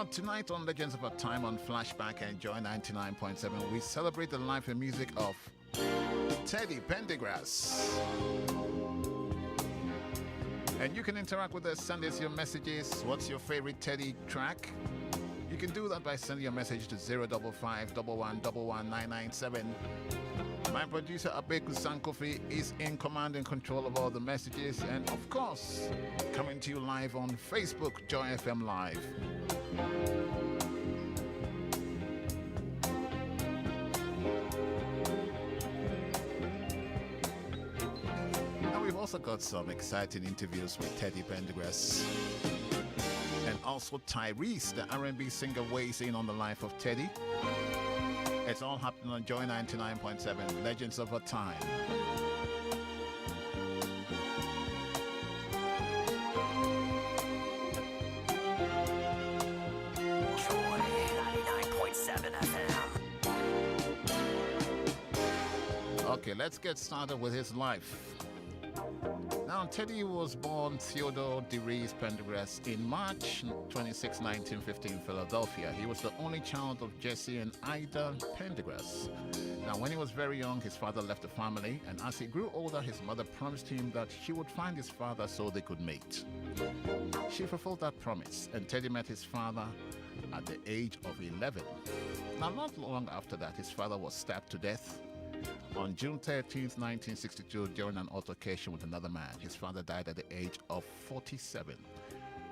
Now, tonight on Legends of Our Time on Flashback and Joy 99.7, we celebrate the life and music of Teddy Pendergrass. And you can interact with us, send us your messages. What's your favorite Teddy track? You can do that by sending your message to 055 111 My producer Abeku Sankofi is in command and control of all the messages, and of course, coming to you live on Facebook, Joy FM Live. And we've also got some exciting interviews with Teddy Pendergrass. And also Tyrese, the R&B singer, weighs in on the life of Teddy. It's all happening on Joy 99.7, Legends of Our Time. Joy 99.7 FM. Okay, let's get started with his life. Now, Teddy was born Theodore Dries Pendergrass in March 26, 1950 in Philadelphia. He was the only child of Jesse and Ida Pendergrass. Now, when he was very young, his father left the family, and as he grew older, his mother promised him that she would find his father so they could mate. She fulfilled that promise, and Teddy met his father at the age of 11. Now, not long after that, his father was stabbed to death on June 13th, 1962, during an altercation with another man. His father died at the age of 47.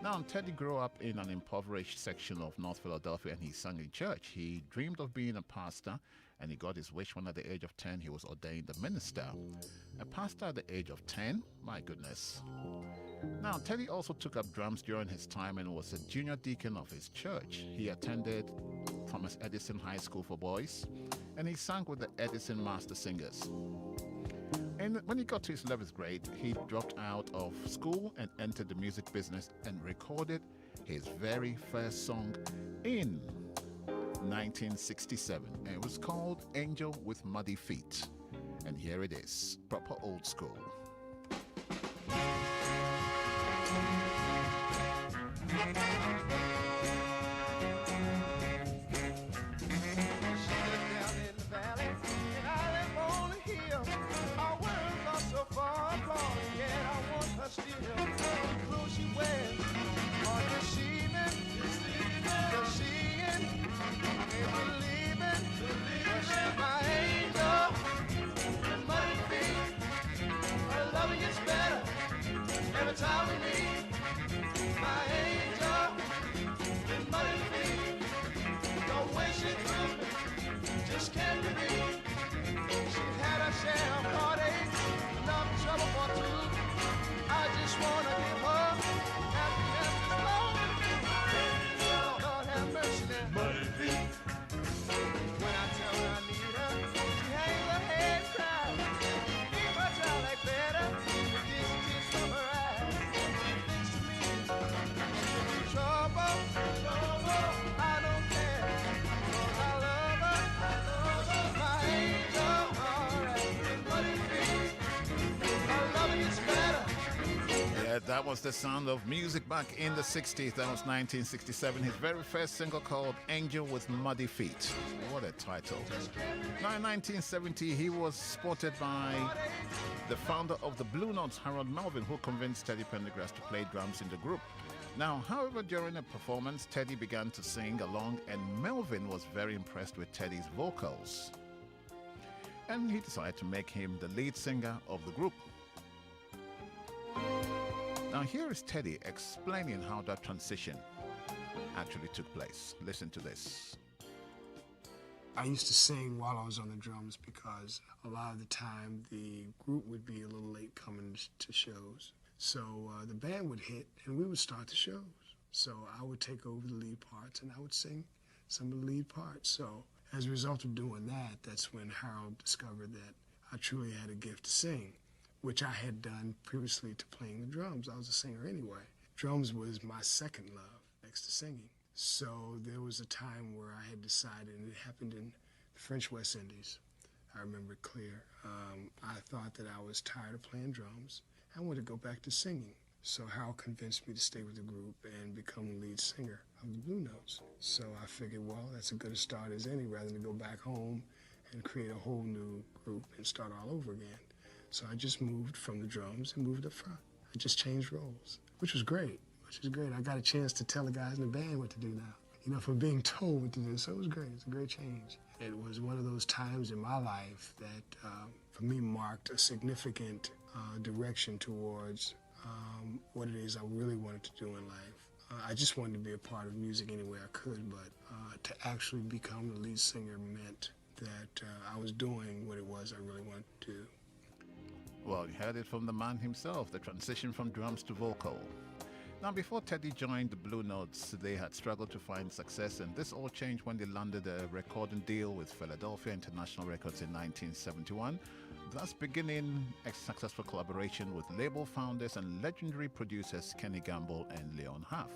Now, Teddy grew up in an impoverished section of North Philadelphia, and he sang in church. He dreamed of being a pastor, and he got his wish when at the age of 10 he was ordained a minister. A pastor at the age of 10? My goodness. Now, Teddy also took up drums during his time and was a junior deacon of his church. He attended Thomas Edison High School for Boys, and he sang with the Edison Master Singers. And when he got to his 11th grade, he dropped out of school and entered the music business and recorded his very first song in 1967. And it was called Angel with Muddy Feet. And here it is, proper old school. Time we meet, my angel, in muddy feet. Don't wish it to me, just can't believe. She had a share of heartache, enough trouble for two. I just wanna give her happiness and love. Lord have mercy now. Muddy feet. When I tell her I need her, she hangs her head and cries. Leave her child like better, with this kiss from her eyes. That was the sound of music back in the 60s. That was 1967. His very first single called Angel with Muddy Feet. What a title. Now in 1970, he was spotted by the founder of the Blue Notes, Harold Melvin, who convinced Teddy Pendergrass to play drums in the group. Now, however, during a performance, Teddy began to sing along, and Melvin was very impressed with Teddy's vocals. And he decided to make him the lead singer of the group. Now, here is Teddy explaining how that transition actually took place. Listen to this. I used to sing while I was on the drums because a lot of the time the group would be a little late coming to shows. So the band would hit and we would start the shows. So I would take over the lead parts and I would sing some of the lead parts. So as a result of doing that, that's when Harold discovered that I truly had a gift to sing, which I had done previously to playing the drums. I was a singer anyway. Drums was my second love next to singing. So there was a time where I had decided, and it happened in the French West Indies. I remember it clear. I thought that I was tired of playing drums. I wanted to go back to singing. So Hal convinced me to stay with the group and become the lead singer of the Blue Notes. So I figured, well, that's as good a start as any, rather than go back home and create a whole new group and start all over again. So I just moved from the drums and moved up front. I just changed roles, which was great. I got a chance to tell the guys in the band what to do now, you know, from being told what to do. So it was great. It's a great change. It was one of those times in my life that, for me, marked a significant direction towards what it is I really wanted to do in life. I just wanted to be a part of music any way I could, but to actually become the lead singer meant that I was doing what it was I really wanted to do. Well, you heard it from the man himself, the transition from drums to vocal. Now, before Teddy joined the Blue Notes, they had struggled to find success, and this all changed when they landed a recording deal with Philadelphia International Records in 1971, thus beginning a successful collaboration with label founders and legendary producers Kenny Gamble and Leon Huff.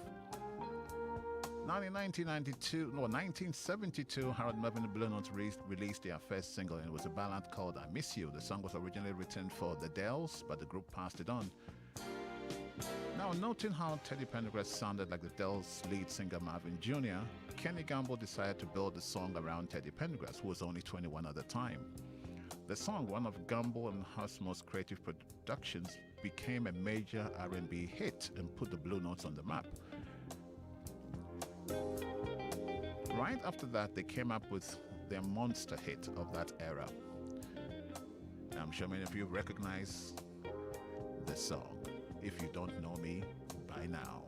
Now, in 1972, Harold Melvin and the Blue Notes released their first single, and it was a ballad called I Miss You. The song was originally written for the Dells, but the group passed it on. Now, noting how Teddy Pendergrass sounded like the Dells' lead singer Marvin Jr., Kenny Gamble decided to build the song around Teddy Pendergrass, who was only 21 at the time. The song, one of Gamble and Huff's most creative productions, became a major R&B hit and put the Blue Notes on the map. Right after that, they came up with their monster hit of that era. I'm sure many of you recognize this song. If you don't know me by now.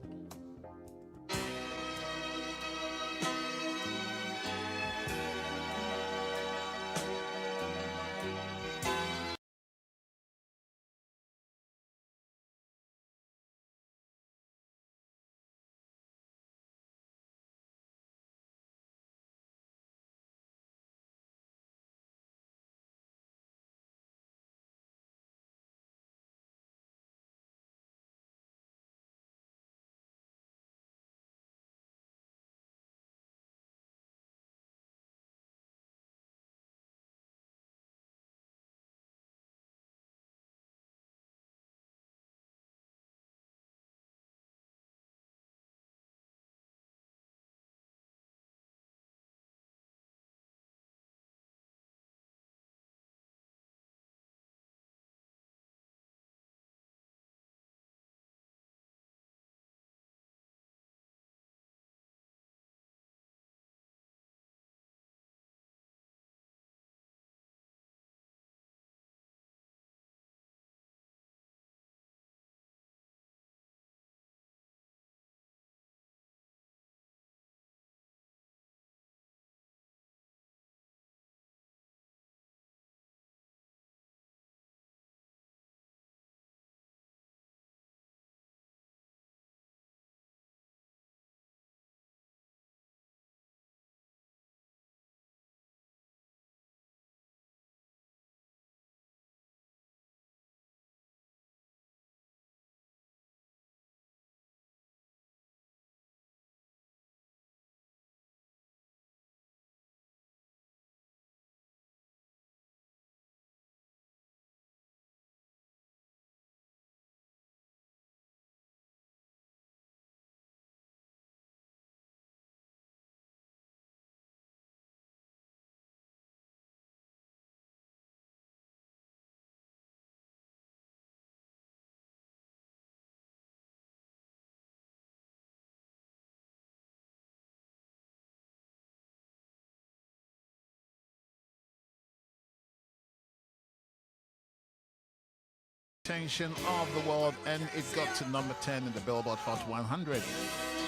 Attention of the world, and it got to number 10 in the Billboard Hot 100,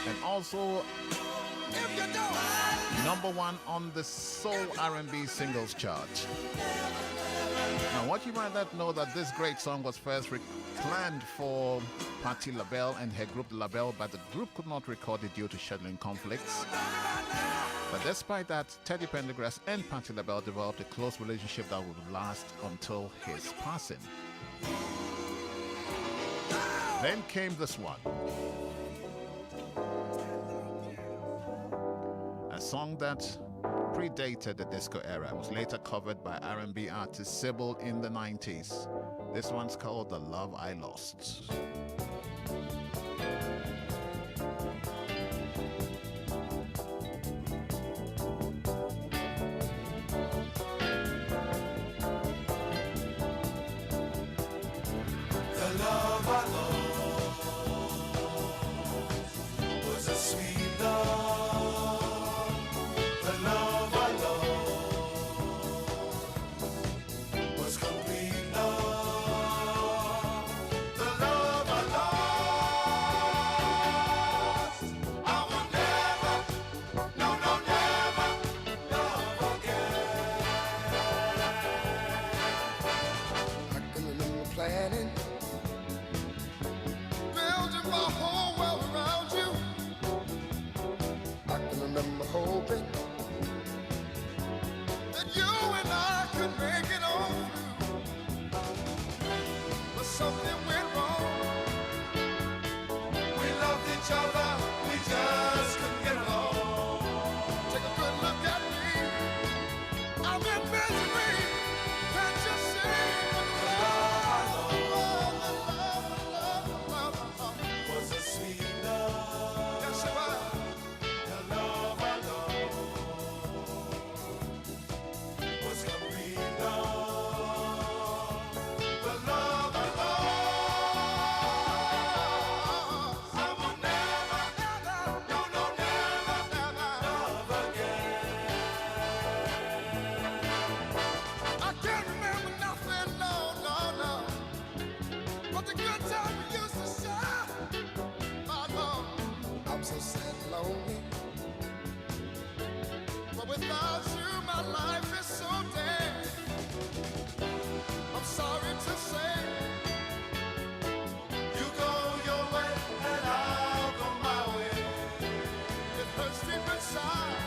and also number 1 on the Soul R&B Singles Chart. Now, what you might not know that this great song was first planned for Patti LaBelle and her group LaBelle, but the group could not record it due to scheduling conflicts. But despite that, Teddy Pendergrass and Patti LaBelle developed a close relationship that would last until his passing. Then came this one. A song that predated the disco era. It was later covered by R&B artist Sybil in the 90s. This one's called The Love I Lost. love I lost was a sweet love. The love I lost was complete love. The love I lost, I will never, no, no, never love again. I can remember planning, building my whole world around you. I can remember hoping that you and I could make it on through. But something went wrong. We loved each other, we just couldn't get along. Take a good look at me, I'm in misery. Can't you see the love was a sweet love? Yes, it was. The love I lost was complete love. The love I lost, I will never, never, no, no, never, never love again. I can't remember nothing, no, no, no, but the good time we used to share. My love, I'm so sad and lonely, but without you, my life is so dead. I'm sorry to say, you go your way and I'll go my way. It hurts deep inside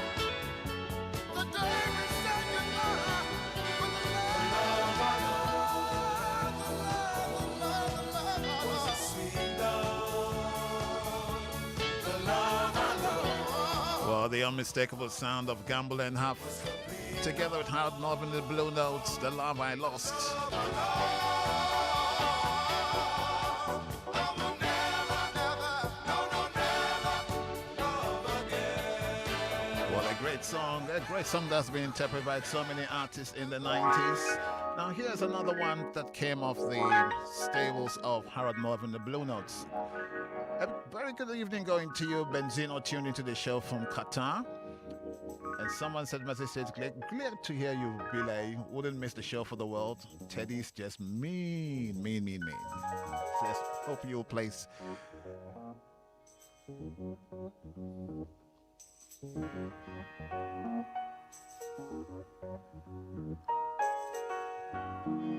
the day we say goodbye. But the love I lost, the love I was a sweet love. The love I lost. Well, the unmistakable sound of Gamble and Huff, together with Howard North and the Blue Notes, The Love I Lost. What a great song that's been interpreted by so many artists in the 90s. Now here's another one that came off the stables of Harold North and the Blue Notes. A very good evening going to you, Benzino, tuned into the show from Qatar. And someone said, message says, glad to hear you, Billy. Wouldn't miss the show for the world. Teddy's just mean. Says, hope you'll place.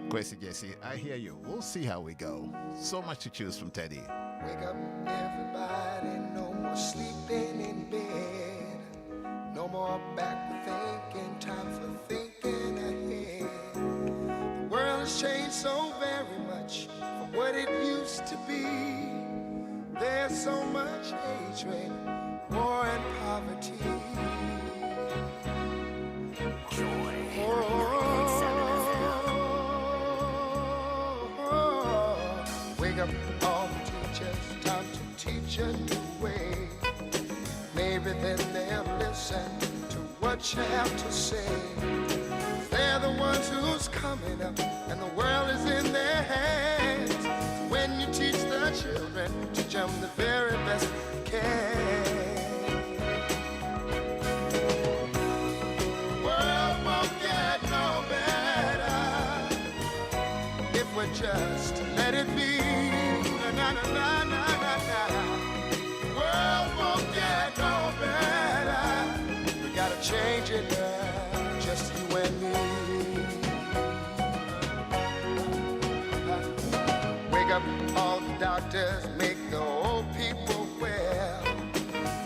Gracie Jesse, I hear you. We'll see how we go. So much to choose from Teddy. Wake up, everybody, no more sleeping in bed. No more back thinking, time for thinking ahead. The world has changed so very much from what it used to be. There's so much hatred, war and poverty. Joy. Wake up all the teachers, time to teach a new way. Maybe then they'll listen to what you have to say. They're the ones who's coming up, and the world is in their hands. So when you teach the children, teach them the very best you can. The world won't get no better if we just let it be. Na, na, na, na, na, na. The world won't get no better. We gotta change it now, just you and me. Wake up all the doctors, make the old people well.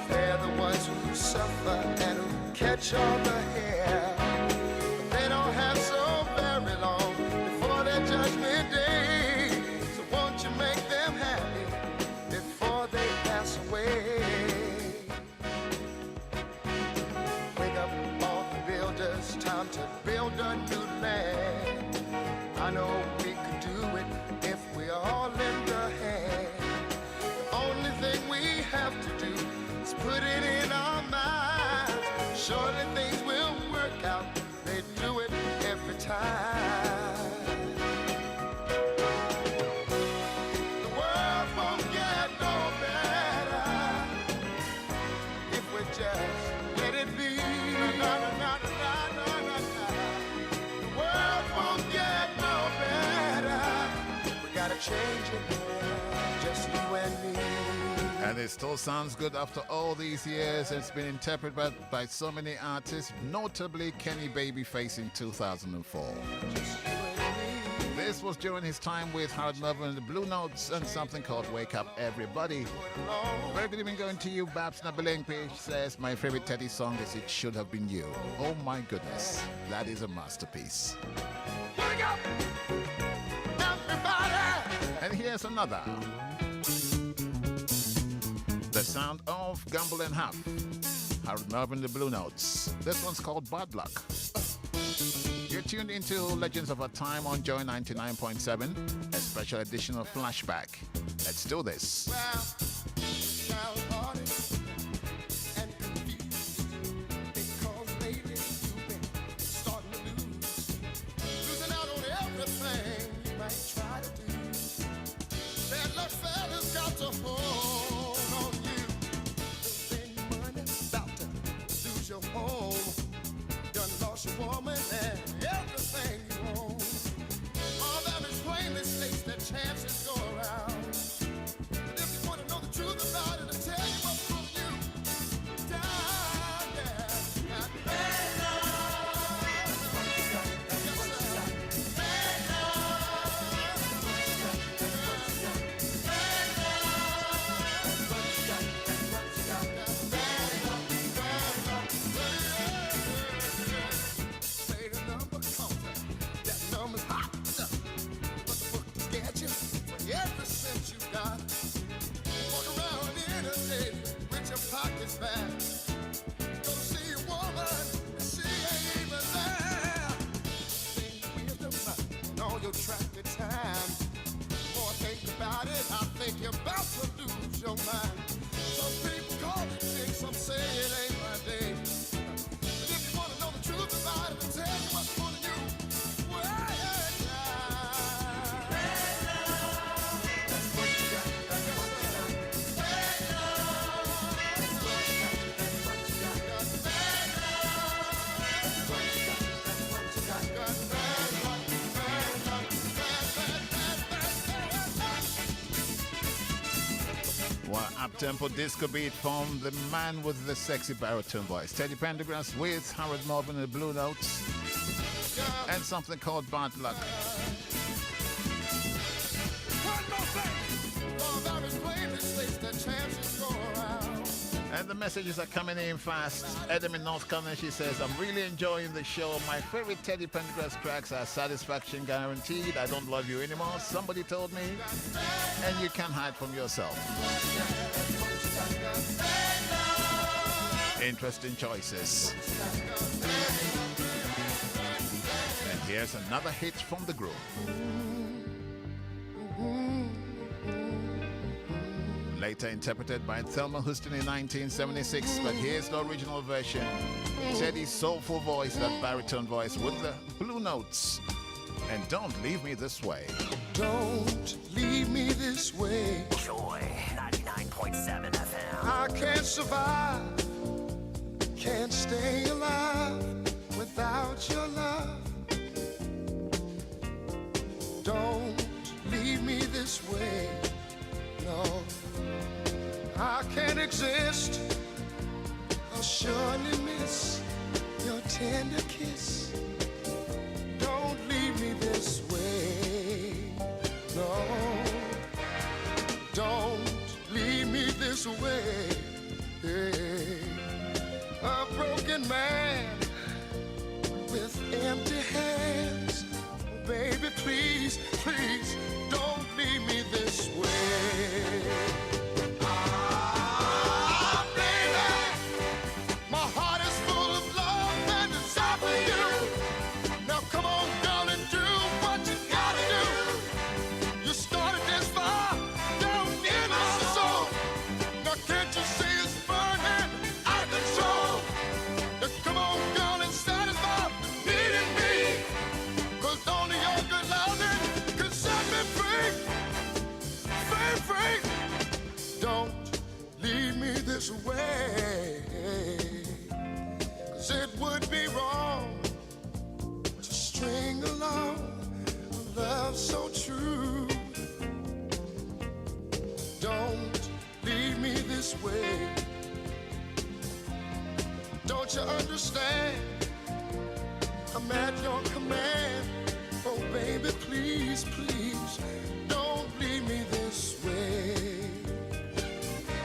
They're the ones who suffer and who catch all the hair. But they don't have so very long before their judgment day. So won't you make them happy before they pass away? Wake up all the builders, time to build a new land. I know we could do it if we all lend a hand. Surely things will work out. They do it every time. The world won't get no better if we just let it be. Na, na, na, na, na, na, na. The world won't get no better. We gotta change it, just you and me. And it still sounds good after all these years. It's been interpreted by so many artists, notably Kenny Babyface in 2004. This was during his time with Harold Melvin and the Blue Notes and something called Wake Up Everybody. Very good evening going to you. Babs Nabilengpe says, my favorite Teddy song is It Should Have Been You. Oh my goodness, that is a masterpiece. Wake up, everybody! And here's another. The sound of Gumble and Huff. Harold Melvin, the Blue Notes. This one's called Bad Luck. You're tuned into Legends of Our Time on Joy 99.7, a special edition of Flashback. Let's do this. Well, downhearted and confused because lately you've been starting to losing out on everything you might try to do. That luck fella's got to hold on you. Then money about to lose your home. Done lost your woman and everything you own. All that is plainly states that chances go around. But if you want to know the truth about it, I'll tell you what's from you. Down there at bad luck. Yes, sir. Bad Say the number comes, that number's hot. But the book is sketchy for every cent you got. Walk around in a day with your pockets fat. Go see a woman, and she ain't even there. Think wisdom and all your traffic time. More think about it, I think you're about to lose your mind. Some people call it jinx, some say it ain't my day. But if you want to know the truth about it, I'll tell you what's going to do. Well, yeah. That's what you got. Well, up-tempo disco beat from the man with the sexy baritone voice. Teddy Pendergrass with Harold Melvin and the Blue Notes. And something called Bad Luck. One more thing. All that is plainly states that chances go around. And the messages are coming in fast. Adam in North Carolina, she says, I'm really enjoying the show. My favorite Teddy Pendergrass tracks are Satisfaction Guaranteed, I Don't Love You Anymore, Somebody Told Me, and You Can't Hide From Yourself. Interesting choices. And here's another hit from the group. Later interpreted by Thelma Houston in 1976, but here's the original version. Teddy's soulful voice, that baritone voice with the Blue Notes. And Don't Leave Me This Way. Don't leave me this way. Joy 99.7 FM. I can't survive, can't stay alive without your love. Don't leave me this way, no. I can't exist, I'll surely miss your tender kiss. Don't leave me this way, no. Don't leave me this way. A broken man with empty hands. Baby, please, please, don't leave me this way. Ah, baby, my heart is full of love and desire for you. Now come on, darling, do what you gotta do. You started this fire down in my soul. Now can't you see it's burning out of control? Don't you understand? I'm at your command. Oh, baby, please, please, don't leave me this way.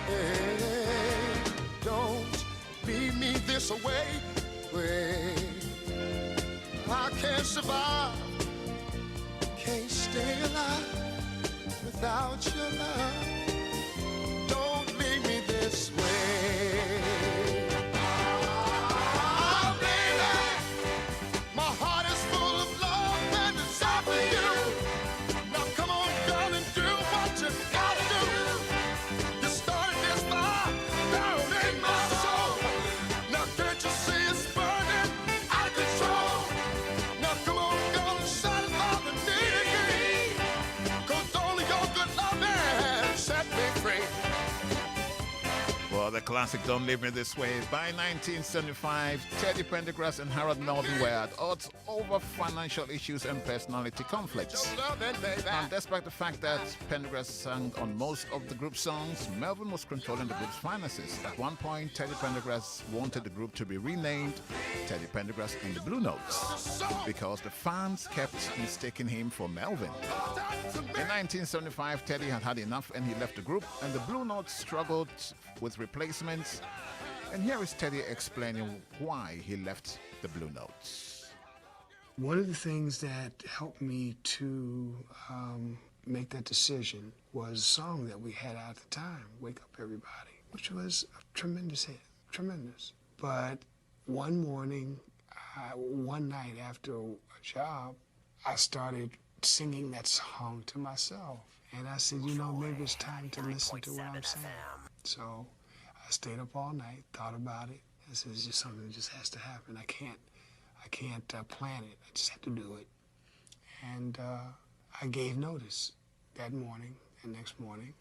Hey, don't leave me this way. I can't survive, can't stay alive without your love. Don't leave me this way. Oh, baby, my heart is full of love and desire for you. Now come on, girl, and do what you gotta do. You started this fire down in my soul. Now can't you see it's burning out of control? Now come on, girl, and satisfy the need. 'Cause only your good love man set me free. Well, the classic Don't Leave Me This Way. By 1975, Teddy Pendergrass and Harold Melvin were at odds over financial issues and personality conflicts. And despite the fact that Pendergrass sang on most of the group's songs, Melvin was controlling the group's finances. At one point, Teddy Pendergrass wanted the group to be renamed Teddy Pendergrass and the Blue Notes because the fans kept mistaking him for Melvin. In 1975, Teddy had had enough and he left the group, and the Blue Notes struggled with replacements. And here is Teddy explaining why he left the Blue Notes. One of the things that helped me to make that decision was a song that we had out at the time, Wake Up Everybody, which was a tremendous hit, tremendous. But one morning, one night after a job, I started singing that song to myself. And I said, you know, maybe it's time to listen to what I'm saying. So I stayed up all night, thought about it. I said, it's just something that just has to happen. I can't plan it. I just have to do it. And I gave notice that morning and next morning.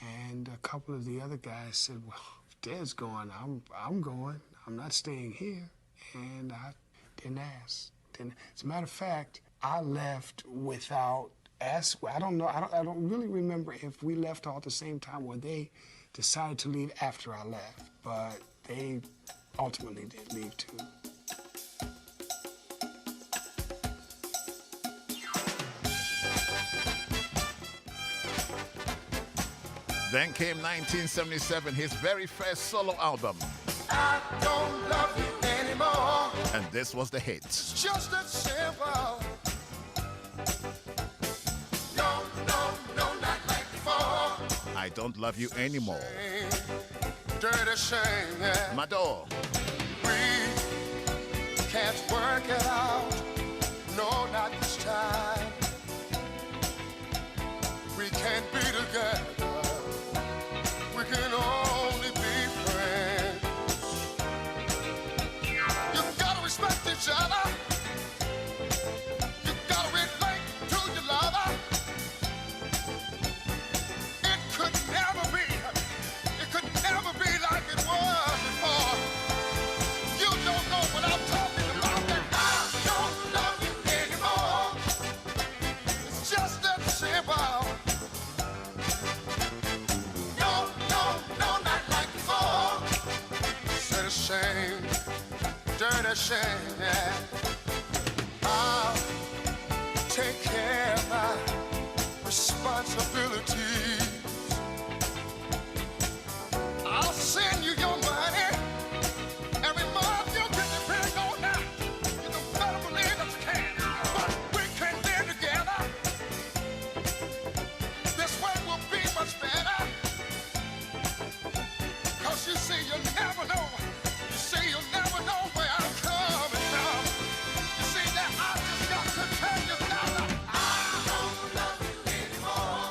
And a couple of the other guys said, well, if Ted's going, I'm going. I'm not staying here. And I didn't ask. As a matter of fact, I left without asking. I don't know. I don't really remember if we left all at the same time or they decided to leave after I left. But they ultimately did leave too. Then came 1977, his very first solo album. I don't love you anymore. And this was the hit. It's just that simple. No, not like before. I Don't Love You Anymore. Dirty shame, yeah. Mador. We can't work it out. No, not this time. We can't be together. We can only be friends. You gotta respect each other. You gotta relate to your lover. It could never be like it was before. You don't know what I'm talking about. And I don't love you anymore. It's just that simple. Shame, dirty shame, yeah. I'll take care of my responsibilities. I'll send you your money every month. You can depend on that. You can better believe that you can. But we can live together. This way will be much better. 'Cause you see, you never know. You'll never know where I'm coming from. You see that I just got to tell you now that I don't love you anymore.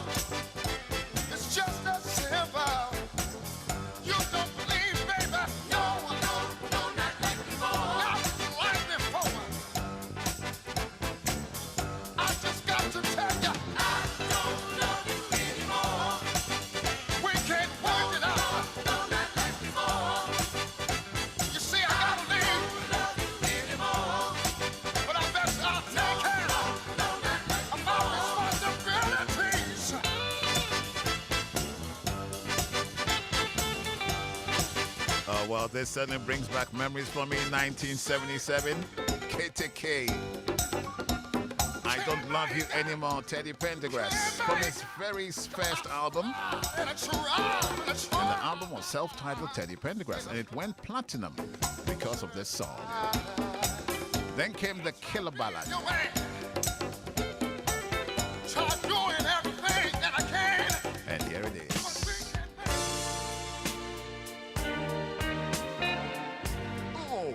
Oh, well, this certainly brings back memories for me. 1977, KTK. I Don't Love You Anymore, Teddy Pendergrass, from his very first album. And the album was self-titled Teddy Pendergrass, and it went platinum because of this song. Then came the Killer Ballad. And here it is. Oh.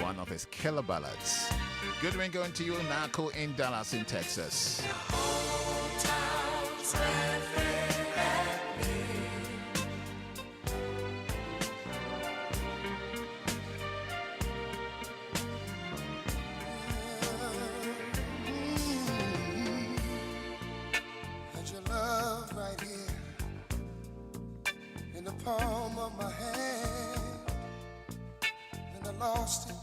One of his killer ballads. Good ring going to you, Narco in Dallas in Texas. Palm of my hand, and I lost it,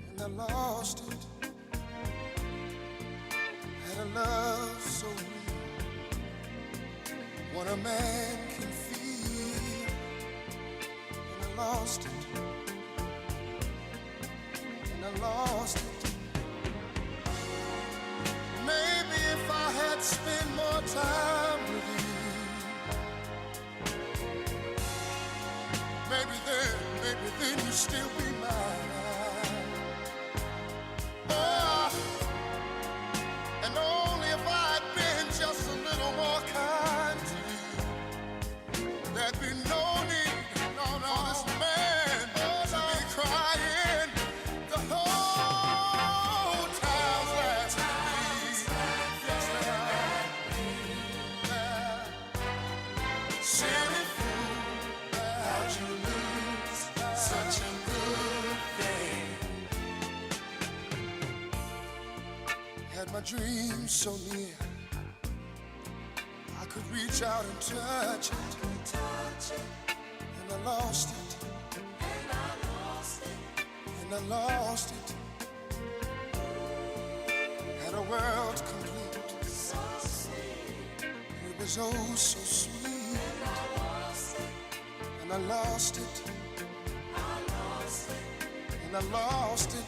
and I lost it. Had a love so real, what a man can feel, and I lost it, and I lost it. Maybe if I had spent more time with you, maybe then you'd still be mine. Oh, and only if I'd been just a little more kind to you, there'd be no need for this man to be crying the whole time's last week. Silly fool, how'd you lose such a good thing? Had my dreams so near, I could reach out and touch it, and I lost it, and I lost it. Had a world complete, so sweet. It was oh so sweet, and I lost it, and I lost it.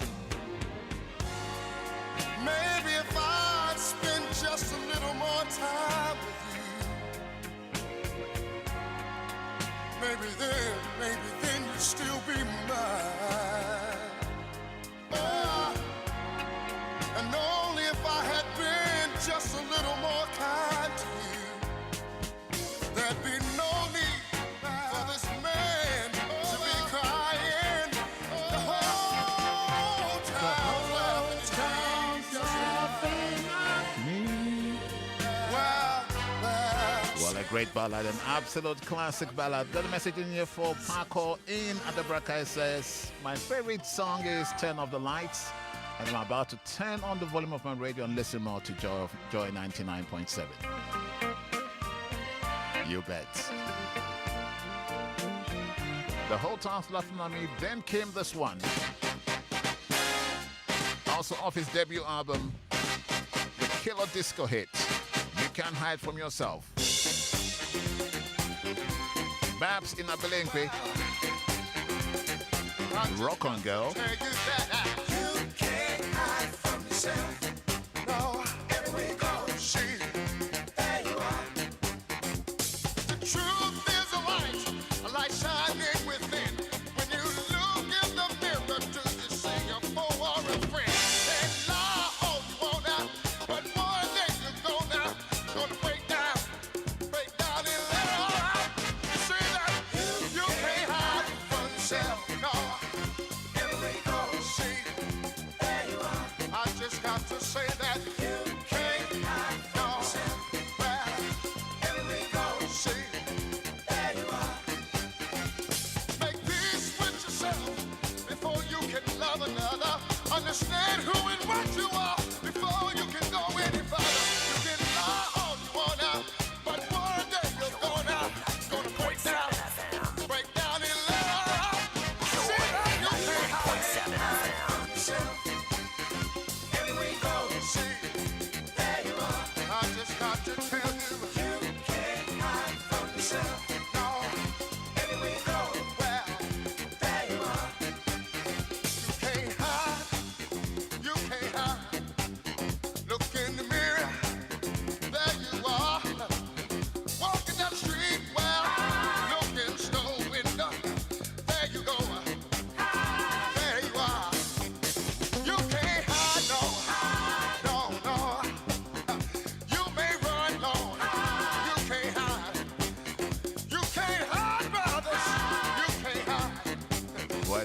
Maybe if I'd spent just a little more time with you, maybe then you'd still be mine. Oh, and only if I had been just a little more kind to you, there'd be no need for this man to be crying the whole town's laughing at me. Well, a great ballad, an absolute classic ballad. Got a message in here for Paco in Adabraka. It says, my favorite song is Turn Off the Lights, and I'm about to turn on the volume of my radio and listen more to Joy 99.7. You bet. The whole town's laughing at me. Then came this one. Also off his debut album, the killer disco hit, You Can't Hide From Yourself. Babs in Abelenque. Rock on, girl. You can't hide from yourself. No, everywhere you go, there you are. The truth is a light shining within. When you look in the mirror, do you see your foe or a friend? And lie all you want now, but one day you're gonna break down and let it all out. See that you can't hide from yourself. No, everywhere you go,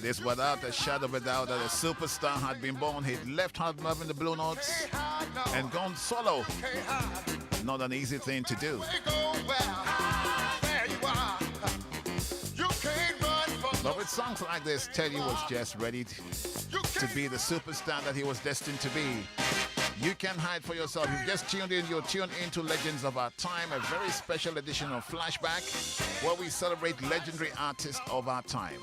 It is without a shadow of a doubt that a superstar had been born. He'd left Hard Love in the Blue Notes and gone solo. Not an easy thing to do. But with songs like this, Teddy was just ready to be the superstar that he was destined to be. You can hide for yourself. You've just tuned in. You're tuned into Legends of Our Time, a very special edition of Flashback, where we celebrate legendary artists of our time.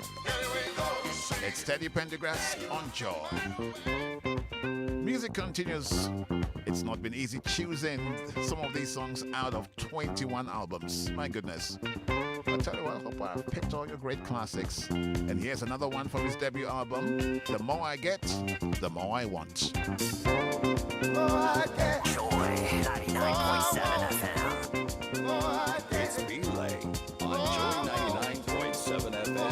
It's Teddy Pendergrass on Joy. Music continues. It's not been easy choosing some of these songs out of 21 albums. My goodness. I tell you what, I hope I've picked all your great classics. And here's another one from his debut album, The More I Get, The More I Want. Joy 99.7 FM. It's Belay on Joy 99.7 FM.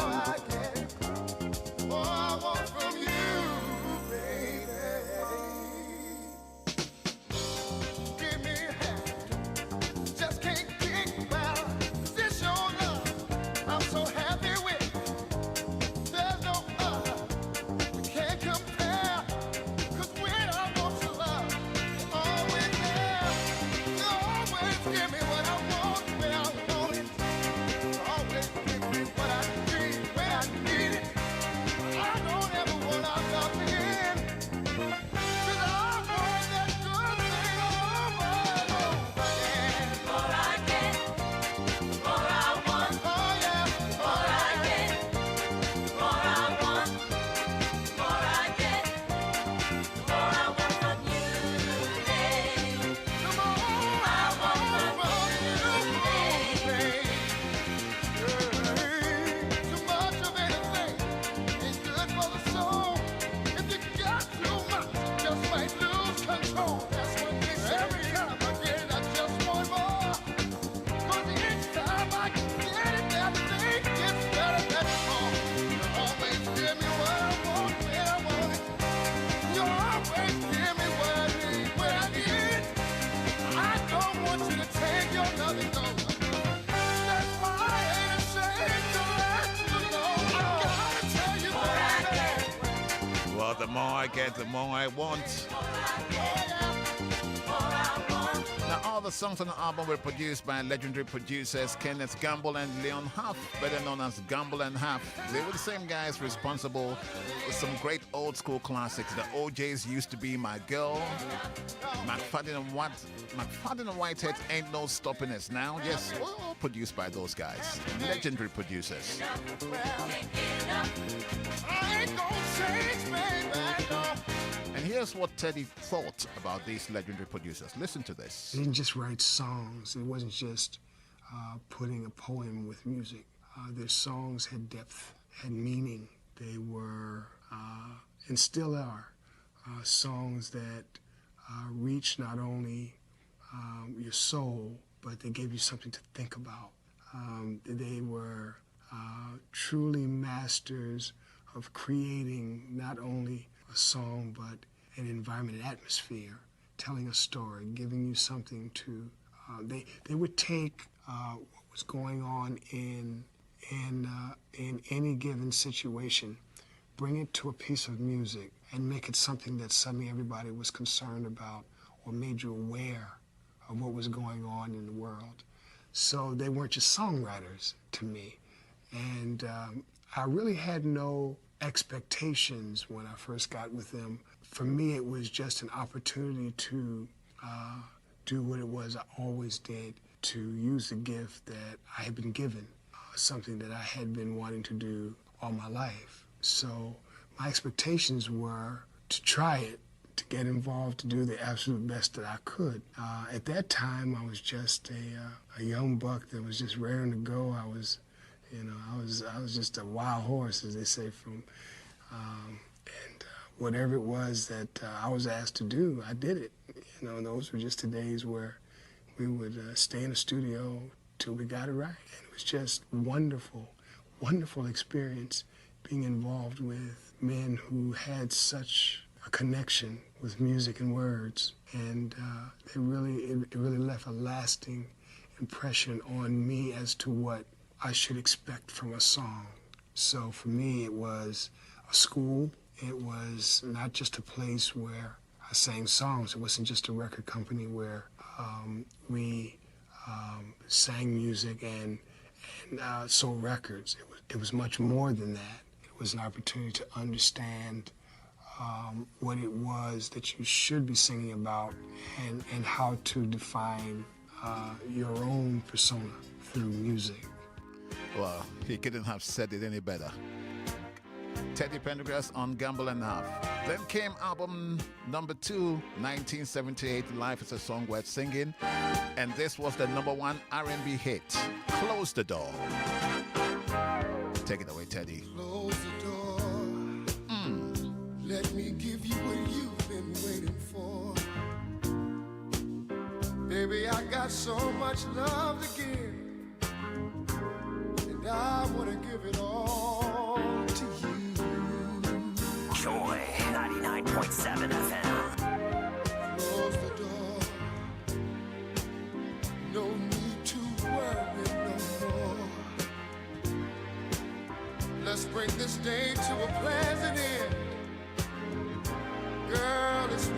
The more I get, the more I want. Now, all the songs on the album were produced by legendary producers Kenneth Gamble and Leon Huff, better known as Gamble and Huff. They were the same guys responsible for some great old school classics. The OJs Used to Be My Girl, McFadden and Whitehead Ain't No Stopping Us Now. Yes, all produced by those guys, legendary producers. And here's what Teddy thought about these legendary producers. Listen to this. They didn't just write songs. It wasn't just putting a poem with music. Their songs had depth, had meaning. They were, and still are, songs that reach not only your soul, but they gave you something to think about. They were truly masters of creating not only a song, but an environment, an atmosphere, telling a story, giving you something to. They would take what was going on in any given situation, bring it to a piece of music, and make it something that suddenly everybody was concerned about or made you aware of what was going on in the world. So they weren't just songwriters to me. And I really had no expectations when I first got with them. For me, it was just an opportunity to do what it was I always did, to use the gift that I had been given, something that I had been wanting to do all my life. So my expectations were to try it, to get involved, to do the absolute best that I could. At that time, I was just a young buck that was just raring to go. I was just a wild horse, as they say, and whatever it was that I was asked to do, I did it. And those were just the days where we would stay in the studio till we got it right. And it was just wonderful, wonderful experience being involved with men who had such a connection with music and words. And it really left a lasting impression on me as to what I should expect from a song. So for me, it was a school. It was not just a place where I sang songs. It wasn't just a record company where we sang music and sold records. It was much more than that. It was an opportunity to understand what it was that you should be singing about and how to define your own persona through music. Well, he couldn't have said it any better. Teddy Pendergrass on Gamble and Half. Then came album number 2, 1978, Life is a Song Worth Singing. And this was the number 1 R&B hit, Close the Door. Take it away, Teddy. Close the door. Let me give you what you've been waiting for. Baby, I got so much love to give, and I want to give it all to you. Joy 99.7 FM. Close the door. No need to worry no more. Let's bring this day to a pleasant end. Girl, it's me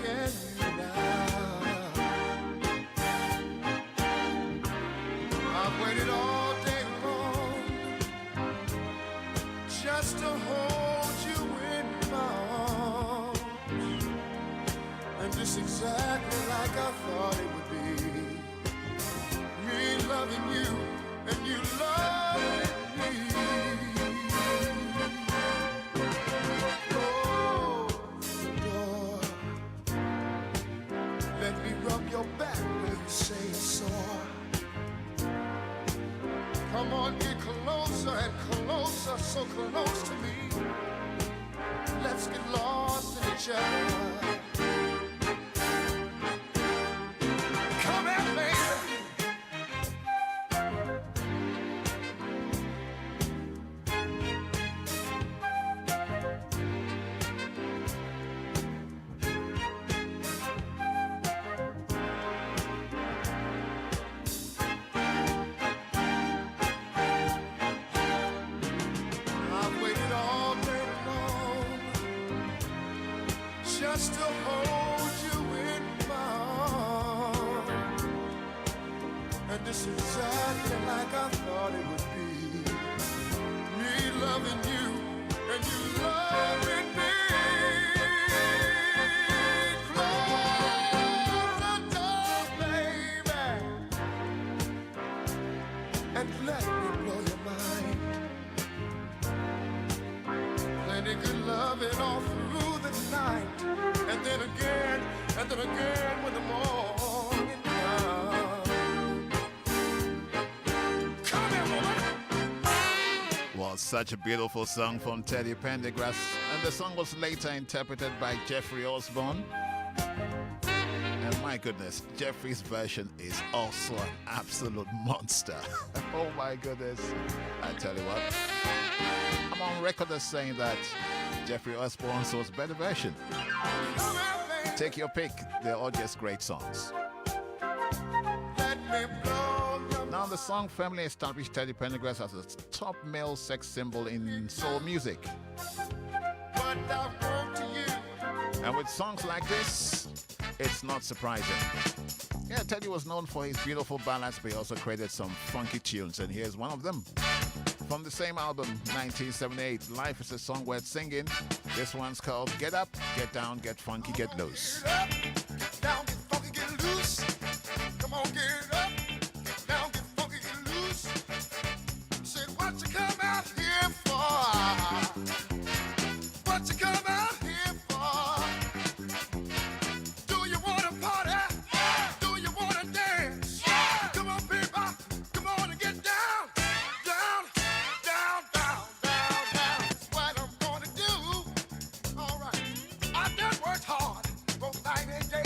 and you now. I've waited all day long just to hold you in my arms. And just exactly like I thought it would be. Me loving you and you loving me. Let me rub your back where you say it's sore. Come on, get closer and closer, so close to me. Let's get lost in each other. Come here, baby. Just to hold you in my arms. And this is exactly like I thought it would be. Me loving you and you loving me. Close the door, baby, and let me blow your mind. Plenty good loving all through the night. And then again when the morning comes. Come here, woman. Was such a beautiful song from Teddy Pendergrass, and the song was later interpreted by Jeffrey Osborne. And my goodness, Jeffrey's version is also an absolute monster. Oh my goodness. I tell you what, I'm on record as saying that Jeffrey Osborne's was a better version. Take your pick, they're all just great songs. Now the song firmly established Teddy Pendergrass as a top male sex symbol in soul music. And with songs like this, it's not surprising. Yeah, Teddy was known for his beautiful ballads, but he also created some funky tunes, and here's one of them. From the same album, 1978, Life is a Song Worth Singing. This one's called Get Up, Get Down, Get Funky, Get Loose. Get up, get down, get funky, get loose. Come on, get up, get down, get funky, get loose. Said, what you come out here for? What you come out here for? Do you want to party? Do you want to dance? Come on, people, come on and get down, down, down, down, down, down. That's what I'm gonna do. All right, I done worked hard, both night and day.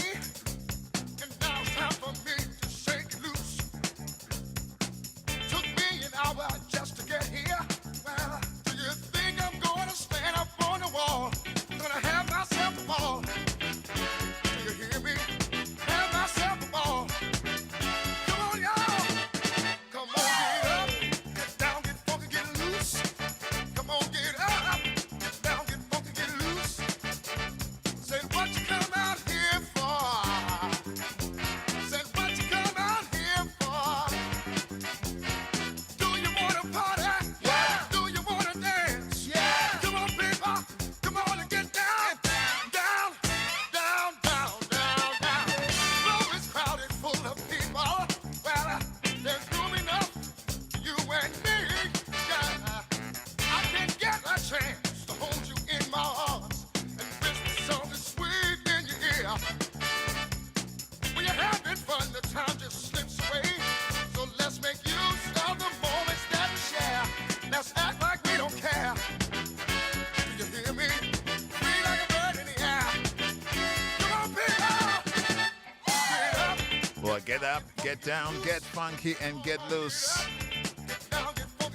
Yep, get down, get funky, and get loose.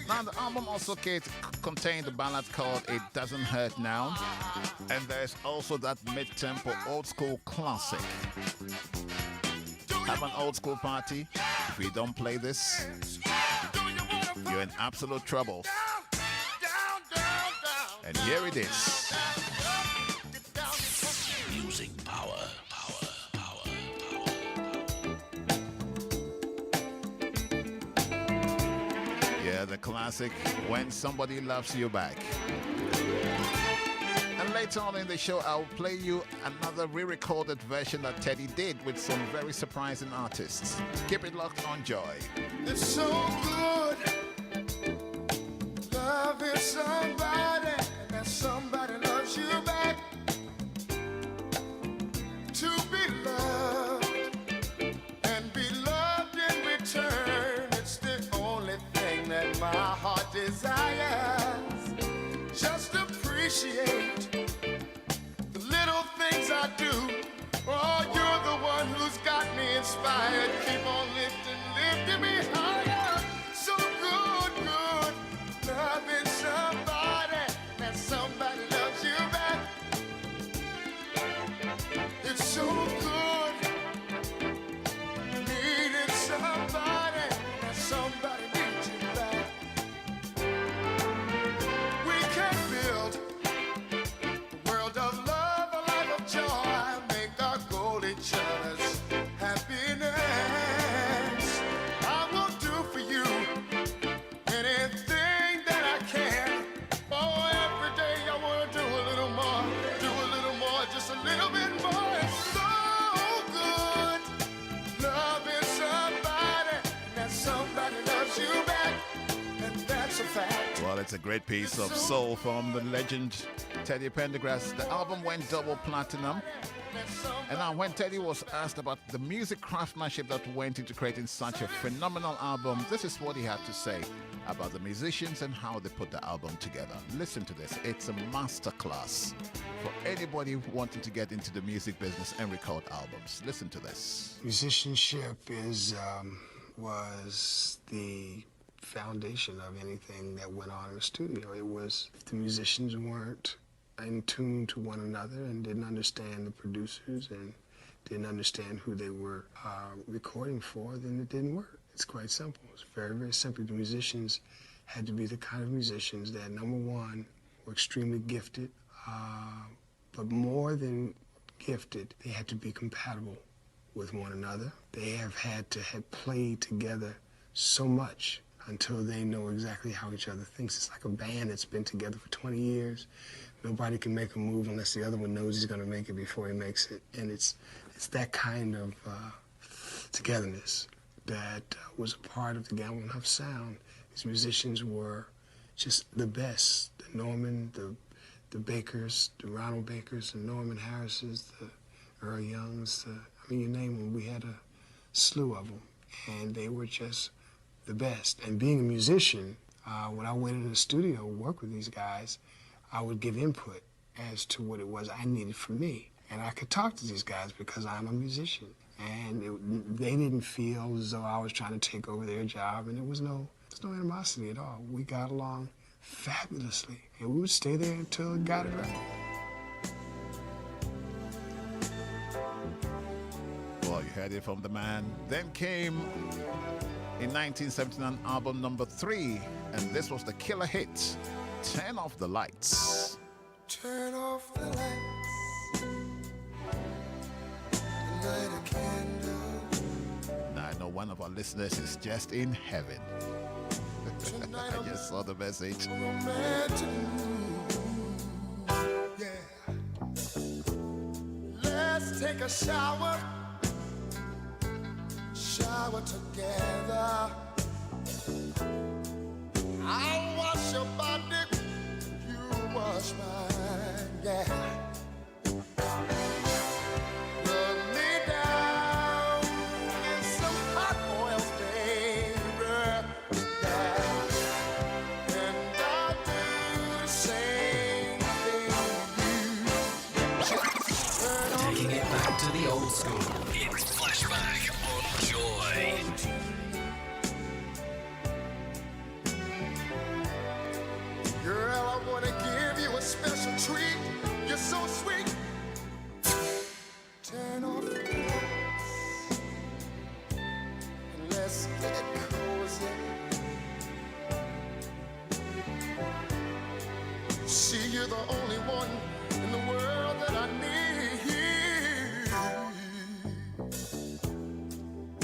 Now, the album also contained a ballad called It Doesn't Hurt Now. And there's also that mid-tempo old school classic. Have an old school party. If we don't play this, you're in absolute trouble. And here it is. Music power. Yeah, the classic When Somebody Loves You Back. And later on in the show, I'll play you another re-recorded version that Teddy did with some very surprising artists. Keep it locked on Joy. It's so good loving somebody, and that somebody loves you back. To be loved and be loved in return, it's the only thing that my heart desires. Just appreciate the little things I do. Oh, you're the one who's got me inspired. Keep on lifting me higher. So good, loving somebody, that somebody loves you back. It's so good needing somebody, that somebody needs you back. We can build a world of love, a life of joy, make our goal each other's happiness. I will do for you anything that I can. Oh, every day I want to do a little more, just a little bit more. It's so good loving somebody, that somebody loves you back, and that's a fact. Well, it's a great piece of soul from the legend Teddy Pendergrass. The album went double platinum. And now when Teddy was asked about the music craftsmanship that went into creating such a phenomenal album, this is what he had to say about the musicians and how they put the album together. Listen to this. It's a masterclass for anybody wanting to get into the music business and record albums. Listen to this. Musicianship was the foundation of anything that went on in the studio. It was, if the musicians weren't in tune to one another and didn't understand the producers and didn't understand who they were recording for, then it didn't work. It's quite simple. It's very, very simple. The musicians had to be the kind of musicians that, number one, were extremely gifted, but more than gifted, they had to be compatible with one another. They have had to have played together so much until they know exactly how each other thinks. It's like a band that's been together for 20 years. Nobody can make a move unless the other one knows he's going to make it before he makes it. And it's that kind of togetherness that was a part of the Gamble and Huff sound. These musicians were just the best. The Norman, the Bakers, the Ronald Bakers, the Norman Harrises, the Earl Youngs, you name them. We had a slew of them, and they were just the best. And being a musician, when I went into the studio to work with these guys, I would give input as to what it was I needed from me. And I could talk to these guys because I'm a musician. And they didn't feel as though I was trying to take over their job, and there's no animosity at all. We got along fabulously, and we would stay there until it got it right. Well, you heard it from the man. Then came, in 1979, album number 3, and this was the killer hit, Turn Off the Lights. Turn off the lights, light a candle. Now, I know one of our listeners is just in heaven. I just saw the message. Romantic mood. Yeah. Let's take a shower together. I'll wash your body, you wash mine, yeah. Rub me down in some hot oil, baby, yeah. And I'll do the same thing you. Taking it back to the old school. It's Flashback on Joy. Let's get cozy. See, you're the only one in the world that I need.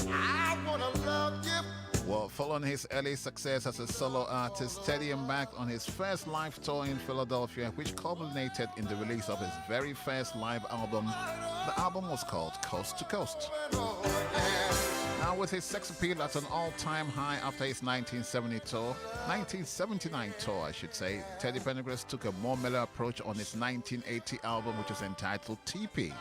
I wanna love you. Well, following his early success as a solo artist, Teddy embarked on his first live tour in Philadelphia, which culminated in the release of his very first live album. The album was called Coast to Coast. Now, with his sex appeal at an all-time high after his 1979 tour, I should say, Teddy Pendergrass took a more mellow approach on his 1980 album, which is entitled TP.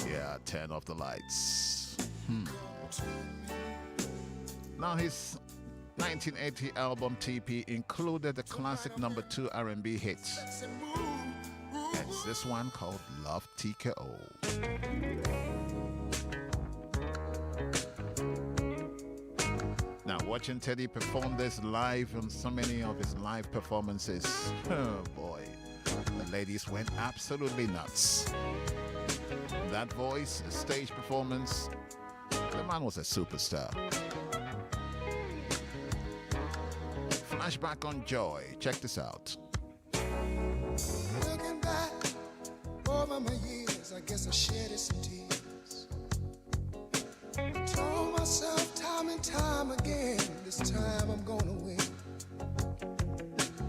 Yeah, turn off the lights. Now, his 1980 album TP included the classic number 2 R&B hits. It's this one called Love TKO. Now, watching Teddy perform this live on so many of his live performances, oh boy, the ladies went absolutely nuts. That voice, a stage performance, the man was a superstar. Flashback on Joy. Check this out. Looking back over my years, I guess I shedded some tears. I told myself time and time again, this time I'm gonna win.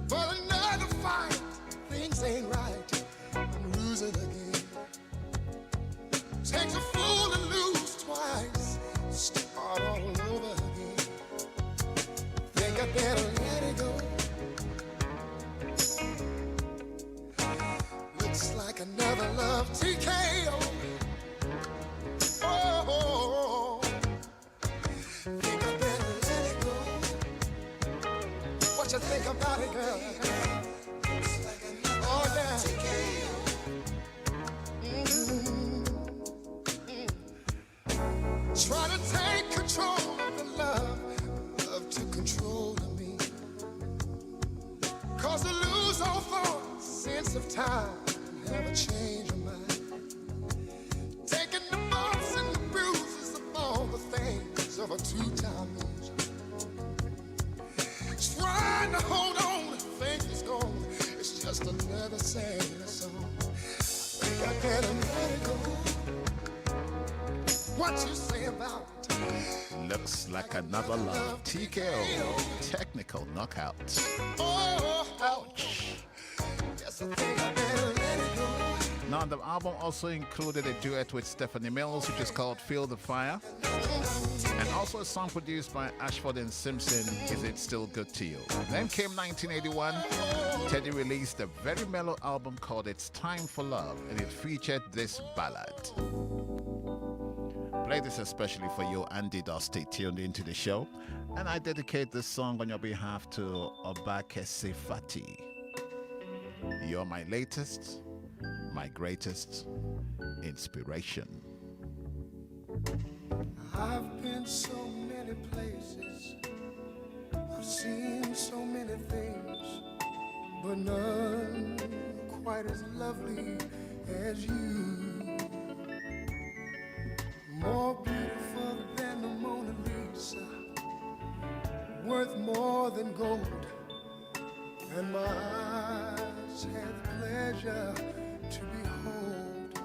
But another fight, things ain't right, I'm losing again. Takes a fool to lose twice, start all over again. Think I better let it go. Looks like another love TKO. Oh, think I better let it go. What you think about it, girl? Looks like another love TKO. Try to take control of the love took control of me. Cause to lose all thought, sense of time, never change your mind. Taking the bumps and the bruises of all the things of a two-time loser. Trying to hold on, think it's gone, it's just another sad song. I think I better let it go. What you say about it? Looks like another love TKO. Technical knockout. Oh, Ouch. yes, I think I better let it go. Now, the album also included a duet with Stephanie Mills, which is called Feel the Fire, and also a song produced by Ashford and Simpson, Is It Still Good to You? Then came 1981. Teddy released a very mellow album called It's Time for Love, and it featured this ballad. Play this especially for you, Andy Dusty, tuned into the show, and I dedicate this song on your behalf to Obakese Fati. You're my latest, my greatest inspiration. I've been so many places, I've seen so many things, but none quite as lovely as you. More beautiful than the Mona Lisa, worth more than gold, and my eyes have pleasure to behold.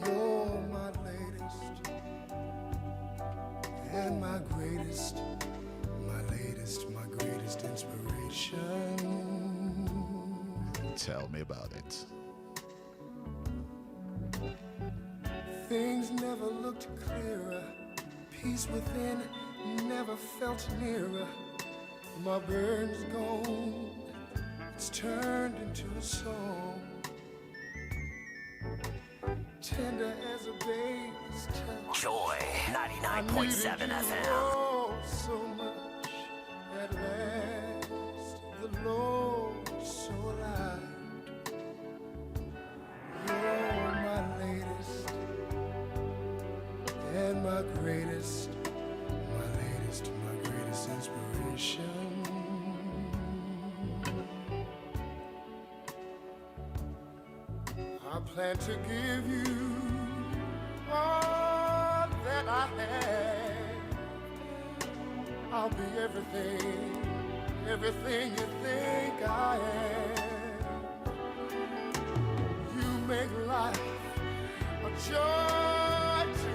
You're my latest and my greatest, my greatest inspiration. Tell me about it. Things never looked clearer, peace within never felt nearer. My burden's gone, it's turned into a song. Tender as a baby's touch. Joy 99.7 FM. Oh, so much at last, the Lord so alive. You're my latest and my greatest, my greatest inspiration. I plan to give you all that I have. I'll be everything, everything you think I am. You make life a joy to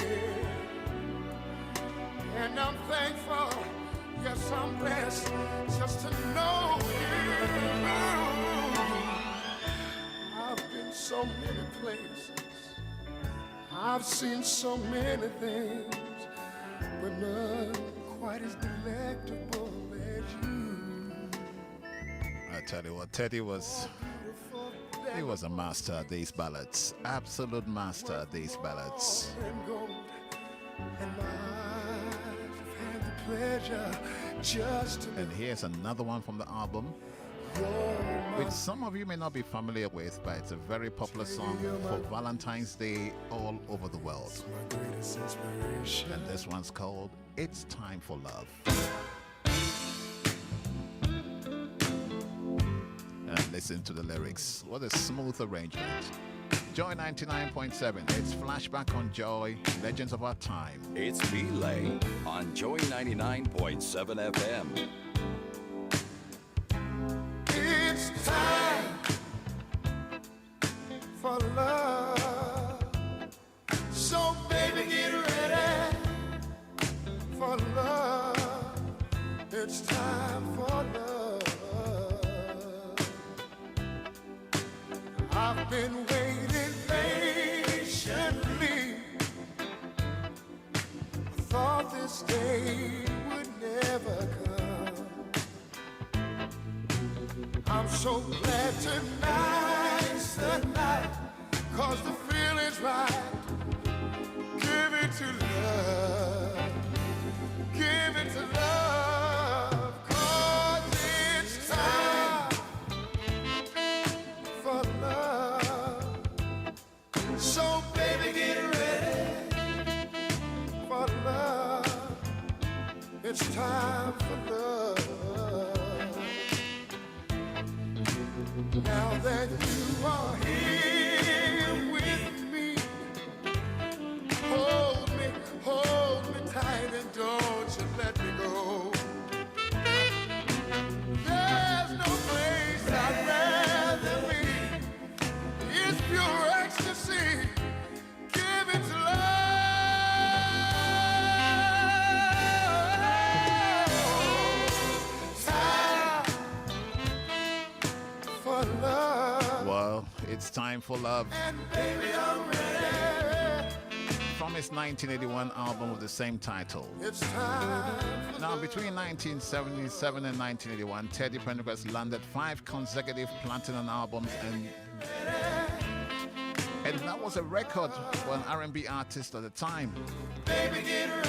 live, and I'm thankful, yes I'm blessed just to know you. I've been so many places, I've seen so many things, but none quite as delectable as you. I tell you what, Teddy was, he was a master at these ballads, absolute master at these ballads. And my eyes have had the pleasure just to And here's another one from the album, which some of you may not be familiar with, but it's a very popular song for Valentine's Day all over the world. my greatest inspiration. And this one's called It's Time for Love. And listen to the lyrics. What a smooth arrangement. Joy 99.7. It's Flashback on Joy, Legends of Our Time. It's Belay on Joy 99.7 FM. It's time for love. So baby, get ready for love. It's time for love. I've been waiting patiently. I thought this day would never come. I'm so glad tonight's the night, 'cause the feeling's right. Give it to love, give it to love, 'cause it's time for love. So baby, get ready for love. It's time for love. Now that you are here with me, hold me tight and don't you let me go. There's no place I'd rather be. It's pure ecstasy. Give it to love. Time for love. Well, it's time for love. And baby, I'm ready. From his 1981 album with the same title. It's time for Now, between 1977 and 1981, Teddy Pendergrass landed 5 consecutive platinum albums, and that was a record for an R&B artist at the time. baby, get ready.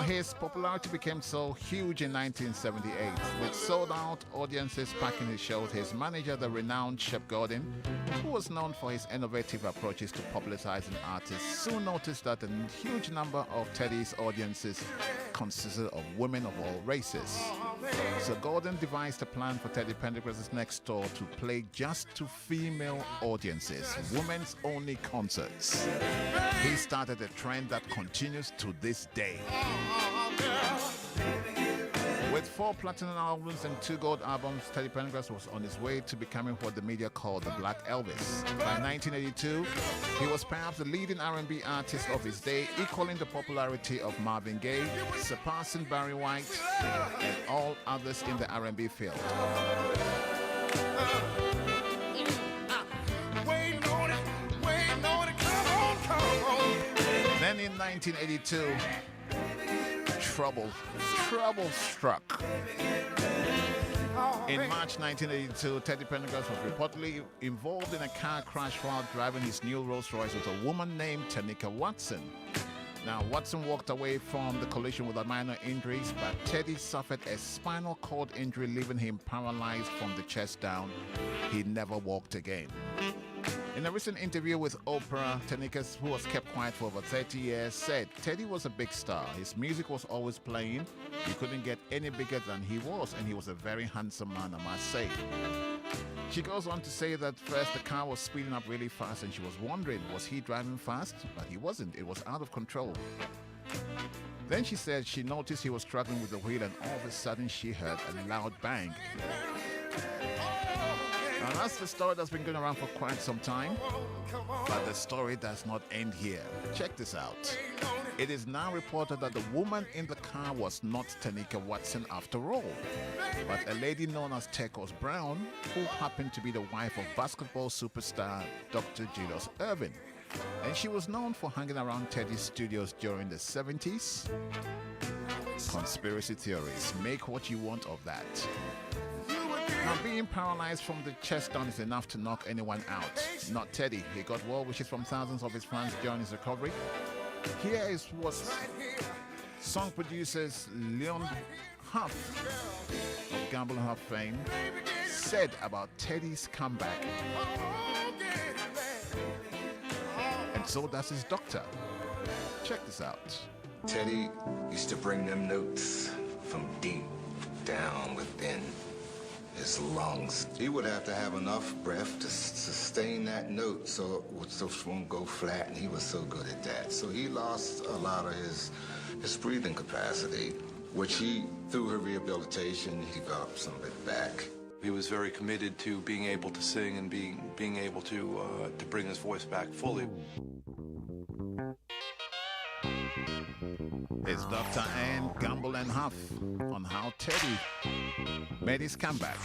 His popularity became so huge in 1978. With sold-out audiences packing his shows, his manager, the renowned Shep Gordon, who was known for his innovative approaches to publicizing artists, soon noticed that a huge number of Teddy's audiences consisted of women of all races. So Gordon devised a plan for Teddy Pendergrass's next tour to play just to female audiences, women's only concerts. He started a trend that continues to this day. With 4 platinum albums and 2 gold albums, Teddy Pendergrass was on his way to becoming what the media called the Black Elvis. By 1982, he was perhaps the leading R&B artist of his day, equaling the popularity of Marvin Gaye, surpassing Barry White, and all others in the R&B field. Waiting on it, come on. Then in 1982, trouble struck. In March 1982, Teddy Pendergrass was reportedly involved in a car crash while driving his new Rolls Royce with a woman named Tanika Watson. Now, Watson walked away from the collision with minor injuries, but Teddy suffered a spinal cord injury, leaving him paralyzed from the chest down. He never walked again. In a recent interview with Oprah, Tanika, who was kept quiet for over 30 years, said Teddy was a big star. His music was always playing. You couldn't get any bigger than he was, and he was a very handsome man, I must say. She goes on to say that first the car was speeding up really fast and she was wondering, was he driving fast? But he wasn't. It was out of control. Then she said she noticed he was struggling with the wheel and all of a sudden she heard a loud bang. Now that's the story that's been going around for quite some time. But the story does not end here. Check this out. It is now reported that the woman in the car was not Tanika Watson after all, but a lady known as Tekos Brown, who happened to be the wife of basketball superstar Dr. Julius Erving. And she was known for hanging around Teddy's studios during the 70s. Conspiracy theories, make what you want of that. Now, being paralyzed from the chest down is enough to knock anyone out. Not Teddy. He got well wishes from thousands of his fans during his recovery. Here is what song producers Leon Huff of Gamble and Huff fame said about Teddy's comeback. And so does his doctor. Check this out. Teddy used to bring them notes from deep down within his lungs. He would have to have enough breath to sustain that note so it won't go flat, and he was so good at that. So he lost a lot of his breathing capacity, which he, through her rehabilitation, he got some of it back. He was very committed to being able to sing and being able to bring his voice back fully. It's Dr. Ann Gamble and Huff on how Teddy made his comeback.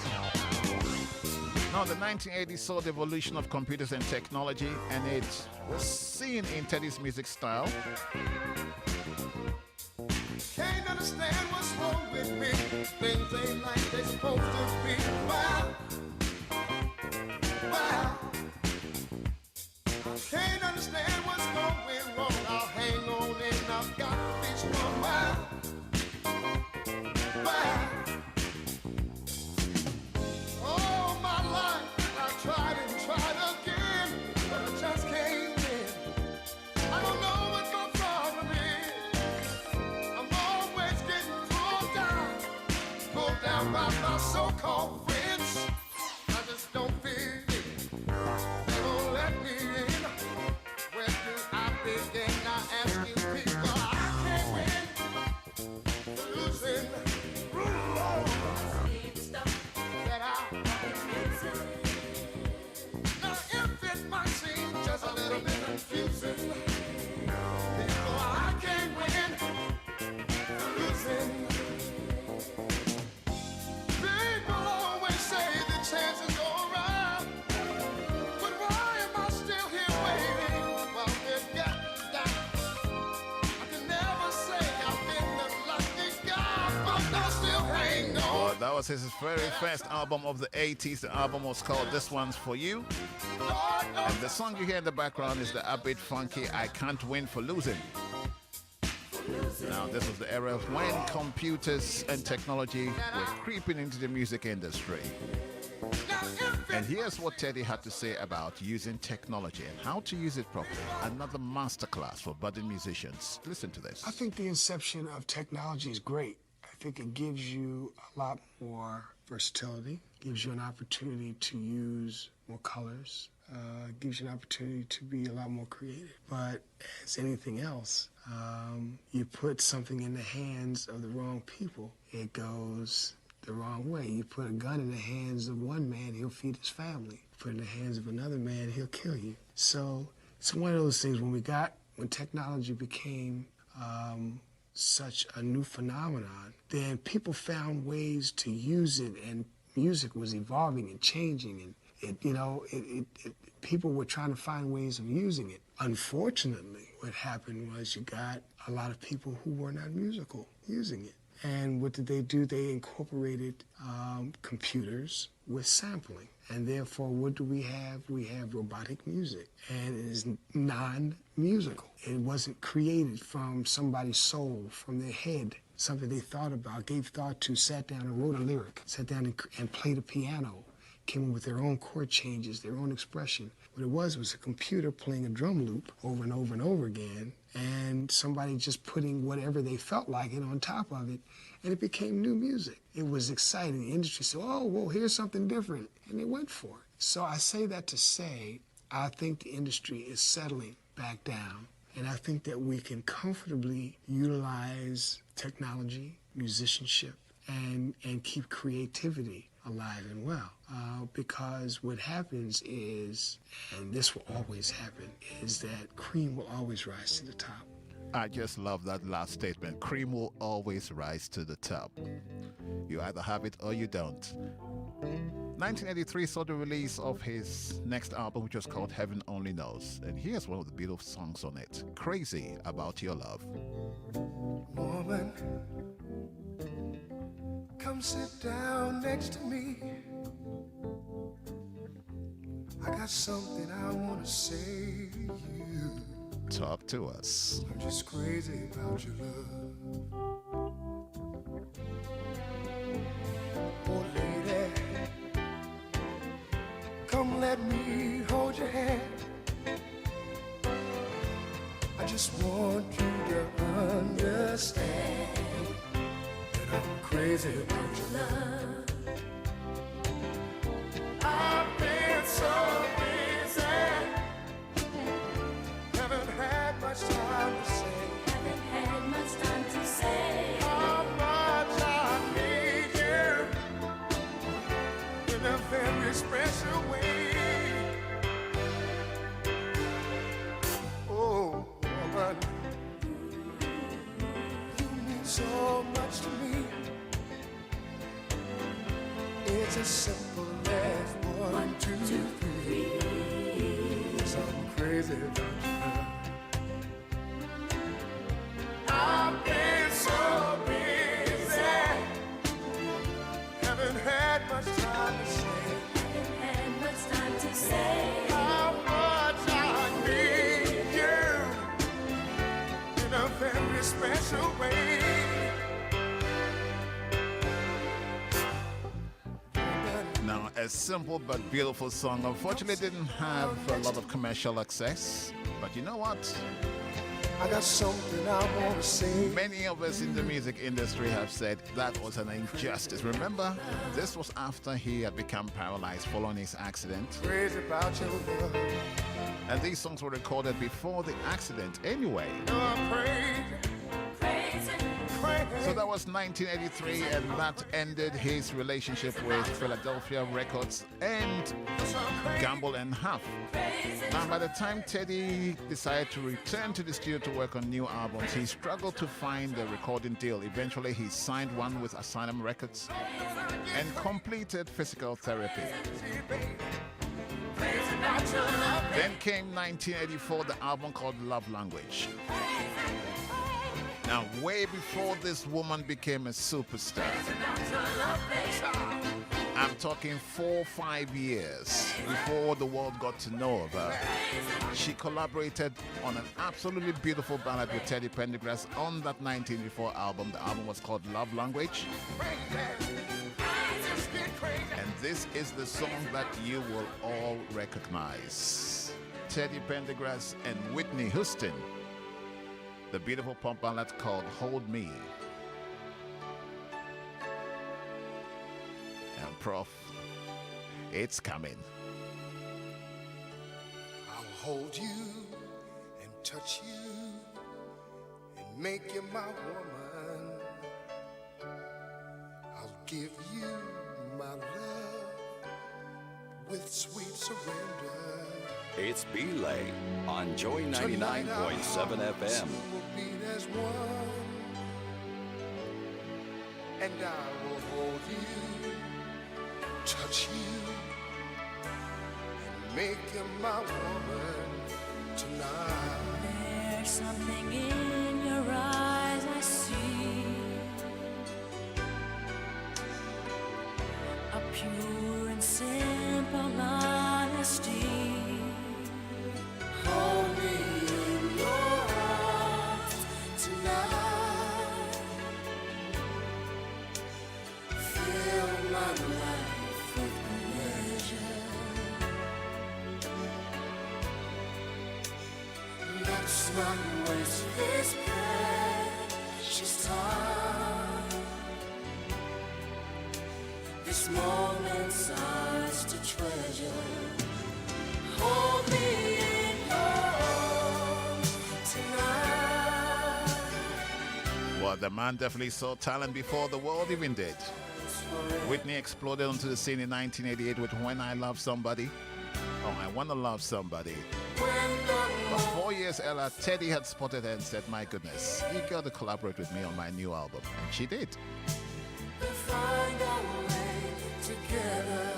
Now, the 1980s saw the evolution of computers and technology, and it was seen in Teddy's music style. Can't understand what's wrong with me. Things ain't like they're supposed to be. Wow. Can't understand what's going wrong. I'll hang on and I've got to be strong. Wow. All my life I tried and tried again, but I just can't win. I don't know what my problem is. I'm always getting pulled down by my so-called friends. I just don't fit in. They won't let me in. Where do I begin? I ask you people, I can't win. Losing. That I. Now if it might seem just a little bit confusing, people, I can't win. Losing. People always say the chances go around, but why am I still here waiting while they're getting down? I can never say I've been the lucky guy, but I still hang on. Well, that was his very first album of the 80s. The album was called This One's For You. And the song you hear in the background is the upbeat funky I Can't Win for Losing. Now, this was the era of when computers and technology were creeping into the music industry. And here's what Teddy had to say about using technology and how to use it properly. Another masterclass for budding musicians. Listen to this. I think the inception of technology is great. I think it gives you a lot more versatility, gives you an opportunity to use more colors, gives you an opportunity to be a lot more creative. But as anything else, you put something in the hands of the wrong people, it goes the wrong way. You put a gun in the hands of one man, he'll feed his family. Put it in the hands of another man, he'll kill you. So it's one of those things when technology became such a new phenomenon, then people found ways to use it, and music was evolving and changing, and people were trying to find ways of using it. Unfortunately, what happened was you got a lot of people who were not musical using it. And what did they do? They incorporated computers with sampling. And therefore, what do we have? We have robotic music. And it is non-musical. It wasn't created from somebody's soul, from their head, something they thought about, gave thought to, sat down and wrote a lyric, sat down and played a piano, came in with their own chord changes, their own expression. What it was a computer playing a drum loop over and over and over again, and somebody just putting whatever they felt like it on top of it, and it became new music. It was exciting. The industry said, oh, well, here's something different, and they went for it. So I say that to say, I think the industry is settling back down, and I think that we can comfortably utilize technology, musicianship, and keep creativity alive and well. Because what happens is, and this will always happen, is that cream will always rise to the top. I just love that last statement. Cream will always rise to the top. You either have it or you don't. 1983 saw the release of his next album, which was called Heaven Only Knows. And here's one of the beautiful songs on it, Crazy About Your Love. Woman, come sit down next to me. I got something I want to say to you. Talk to us. I'm just crazy about your love. Oh, lady, come let me hold your hand. I just want you to understand that I'm crazy about your love. I've been so busy, haven't had much time to say. Haven't had much time to say How much I need you in a very special way. Oh, woman, you mean so much to me. It's as simple as 1, 2, 3. 'Cause I'm crazy about your love. I've been so busy, haven't had much time to say. Haven't had much time to say How much I need you in a very special way. Now, a simple but beautiful song. Unfortunately, didn't have a lot of commercial success. But you know what? I got something I want to say. Many of us in the music industry have said that was an injustice. Remember, this was after he had become paralyzed following his accident. Crazy about your love. And these songs were recorded before the accident anyway. I'm crazy, crazy. crazy. So that was 1983, and that ended his relationship with Philadelphia Records and Gamble and Huff. Now, by the time Teddy decided to return to the studio to work on new albums, he struggled to find a recording deal. Eventually, he signed one with Asylum Records and completed physical therapy. Then came 1984, the album called Love Language. Now, way before this woman became a superstar, I'm talking 4 or 5 years before the world got to know of her, she collaborated on an absolutely beautiful ballad with Teddy Pendergrass on that 1984 album. The album was called Love Language. And this is the song that you will all recognize. Teddy Pendergrass and Whitney Houston. The beautiful pop ballad called Hold Me. And Prof, it's coming. I'll hold you and touch you and make you my woman. I'll give you my love with sweet surrender. It's Belay on Joy 99.7 FM. We'll be as one, and I will hold you, touch you, and make you my woman tonight. There's something in your eyes I see, a pure and simple honesty. Hold me in your arms tonight. Fill my life with pleasure. Let's not waste this precious time. These moments ours to treasure. Hold me in your arms tonight. Well, the man definitely saw talent before the world even did. Whitney exploded onto the scene in 1988 with When I Love Somebody. Oh, I Want to Love Somebody. But 4 years earlier, Teddy had spotted her and said, my goodness, you got to collaborate with me on my new album. And she did. We'll find our way together.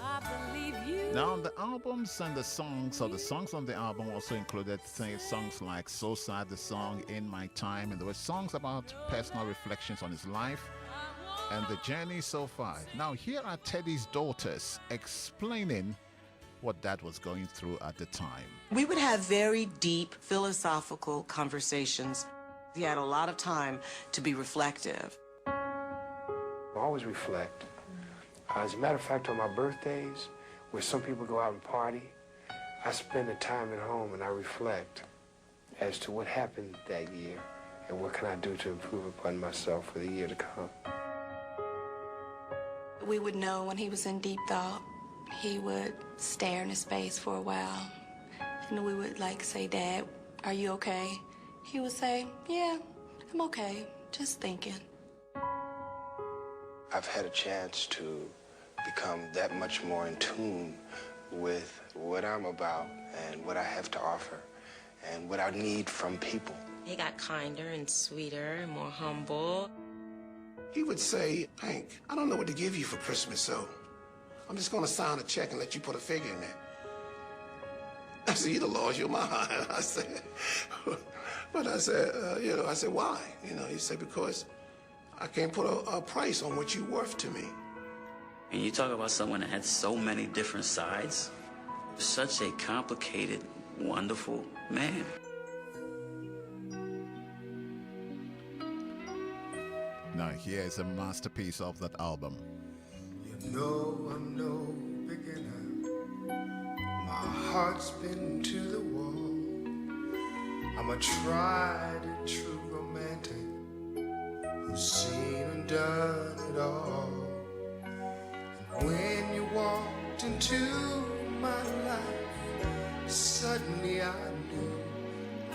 I believe you. Now, the albums and the songs, or the songs on the album also included songs like So Sad, the song, In My Time, and there were songs about personal reflections on his life and the journey so far. Now, here are Teddy's daughters explaining what Dad was going through at the time. We would have very deep philosophical conversations. He had a lot of time to be reflective. I always reflect. As a matter of fact, on my birthdays, where some people go out and party, I spend the time at home and I reflect as to what happened that year and what can I do to improve upon myself for the year to come. We would know when he was in deep thought. He would stare into space for a while, and we would say, Dad, are you okay? He would say, yeah, I'm okay, just thinking. I've had a chance to become that much more in tune with what I'm about and what I have to offer and what I need from people. He got kinder and sweeter and more humble. He would say, Hank, I don't know what to give you for Christmas, so I'm just going to sign a check and let you put a figure in there. I said, you'd have lost your mind. I said, but I said, I said, why? He said, because I can't put a price on what you're worth to me. And you talk about someone that had so many different sides, such a complicated, wonderful man. Now, here is a masterpiece of that album. No, I'm no beginner. My heart's been to the wall. I'm a tried and true romantic who's seen and done it all. And when you walked into my life, suddenly I knew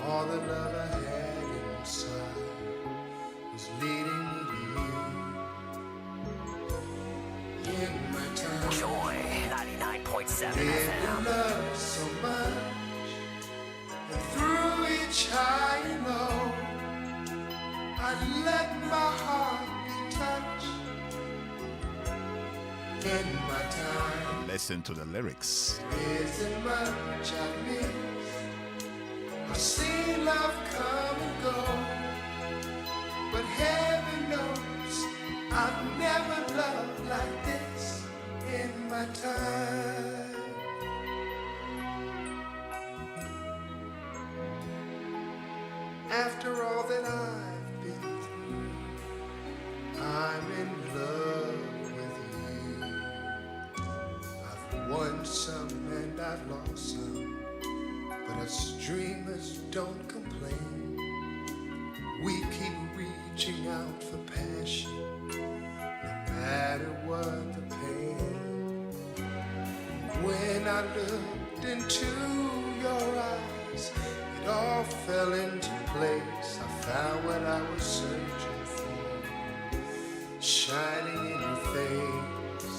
all the love I had inside was leading me to you. In my time, Joy 99.7 lived in FM. love so much, and through each high and low, I let my heart be touched. In my time, Listen to the lyrics. isn't much I miss. I've seen love come and go, but heaven knows I've never loved like this in my time. After all that I've been through, I'm in love with you. I've won some and I've lost some, but us dreamers don't complain. We keep reaching out for passion, no matter what the pain. When I looked into your eyes, it all fell into place. I found what I was searching for, shining in your face.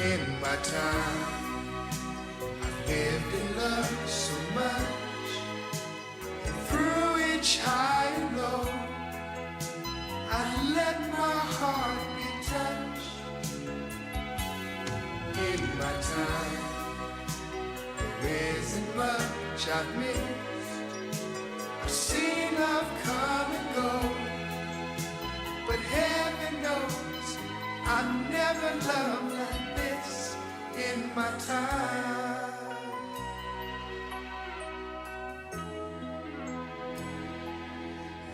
In my time, I've lived in love so much, and through each high and low, I let my heart be touched. In my time, there isn't much I've missed. I've seen love come and go, but heaven knows I've never loved like this in my time.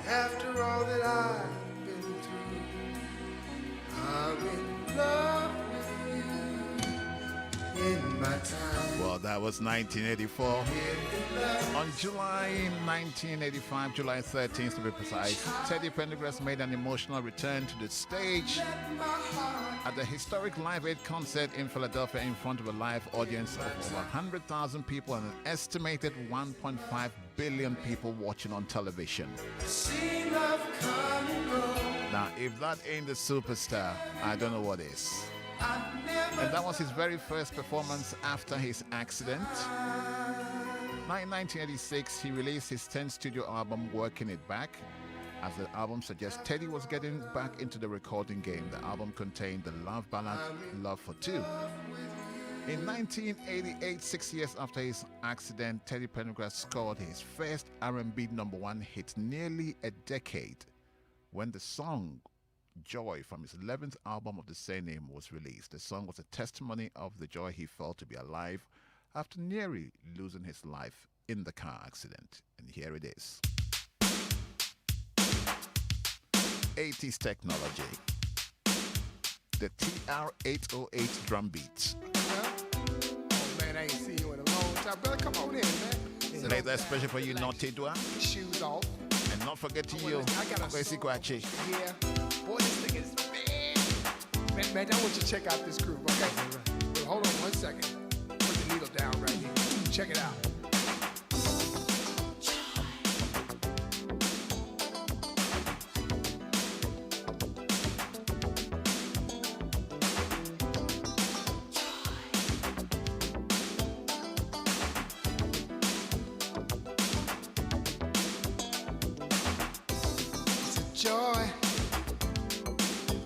After all that I've been through, I'm in love with you. In Well, that was 1984. On July 1985, July 13th to be precise, Teddy Pendergrass made an emotional return to the stage at the historic Live Aid concert in Philadelphia in front of a live audience of over 100,000 people and an estimated 1.5 billion people watching on television. Now, if that ain't the superstar, I don't know what is. And that was his very first performance after his accident. Now in 1986, he released his 10th studio album, Working It Back. As the album suggests, Teddy was getting back into the recording game. The album contained the love ballad, Love for Two. In 1988, 6 years after his accident, Teddy Pendergrass scored his first R&B #1 hit nearly a decade when the song Joy from his 11th album of the same name was released. The song was a testimony of the joy he felt to be alive after nearly losing his life in the car accident. And here it is. 80s technology. The TR-808 drum beat. Oh man, I ain't seen you in a long time. Brother, come on in, man. Play that special for you, Naughty Dwa. Shoes off. And not forget to you, Kwesi. Yeah. Boy, this thing is bad. Man, I want you to check out this groove, okay? Well, hold on 1 second. Put the needle down right here. Check it out.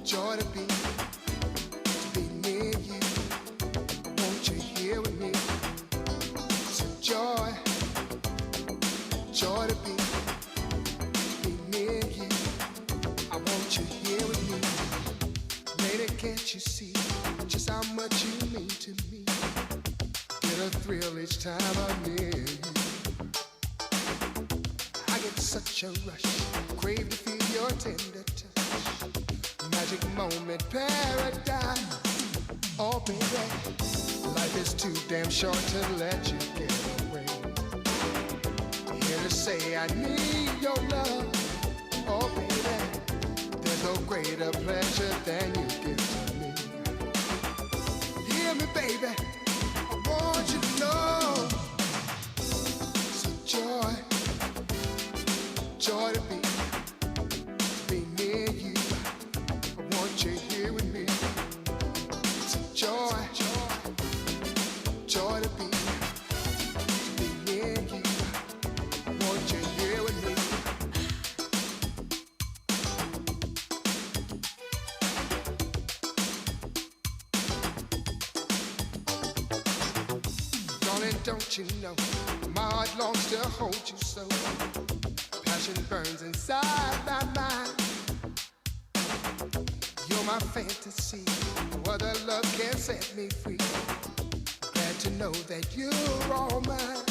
Joy to be near you. Won't you hear with me? It's a joy to be near you. I want you here with me. Lady, can't you see just how much you mean to me? Get a thrill each time I'm near you. I get such a rush, crave to feel your tender touch. Magic moment, paradise. Oh, baby, life is too damn short to let you get away. Here to say I need your love. Oh, baby, there's no greater pleasure than you give to me. Hear me, baby, I want you to know. It's a joy to be near you. Want you here with me. It's a joy to be near you. I want you here with me. Darling, don't you know my heart longs to hold you so. Passion burns inside my mind. You're my fantasy, no other love can set me free. Glad to know that you're all mine.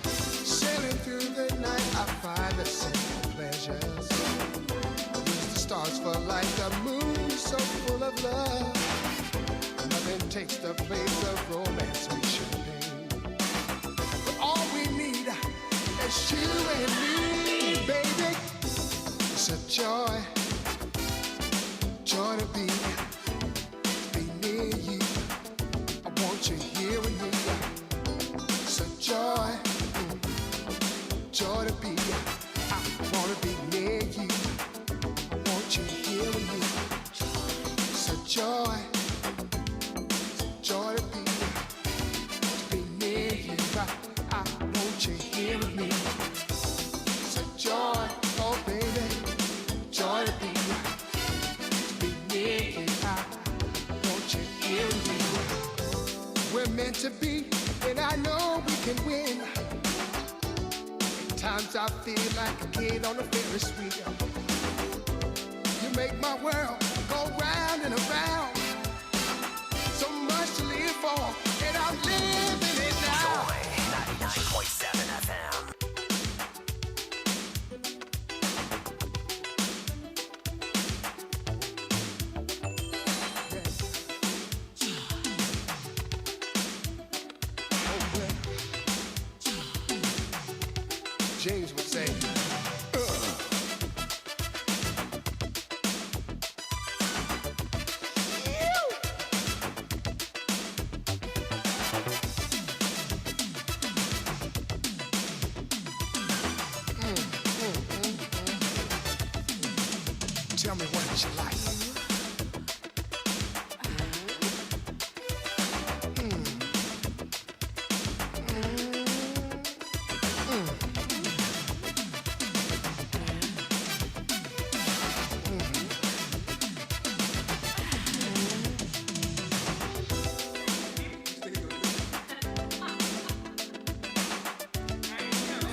Sailing through the night, I find the simple pleasures. Use the stars for light, the moon so full of love. Nothing takes the place of romance we should name. But all we need is you and me, baby. It's a joy to be near you. I want you here with me. It's a joy to be. I wanna be near you. I want you here with me. It's a joy to be near you. I want you here with me. It's a joy, oh baby, joy to be. We're meant to be, and I know we can win. At times I feel like a kid on a Ferris wheel. You make my world go round and around. So much to live for, and I'm living it now. Joy 99.7 FM. James would say. Tell me what you like.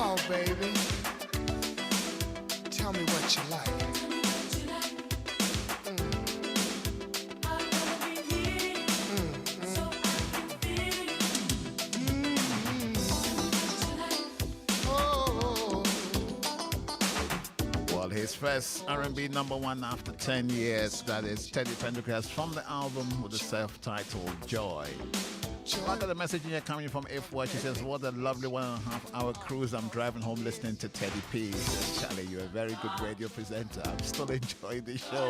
Oh, baby, tell me what you like. Well, his first R&B number one after 10 years, that is Teddy Pendergrass from the album with the self-titled Joy. I got a message in here coming from If She says, what a lovely 1.5 hour cruise. I'm driving home listening to Teddy P. Charlie, you're a very good radio presenter. I'm still enjoying the show.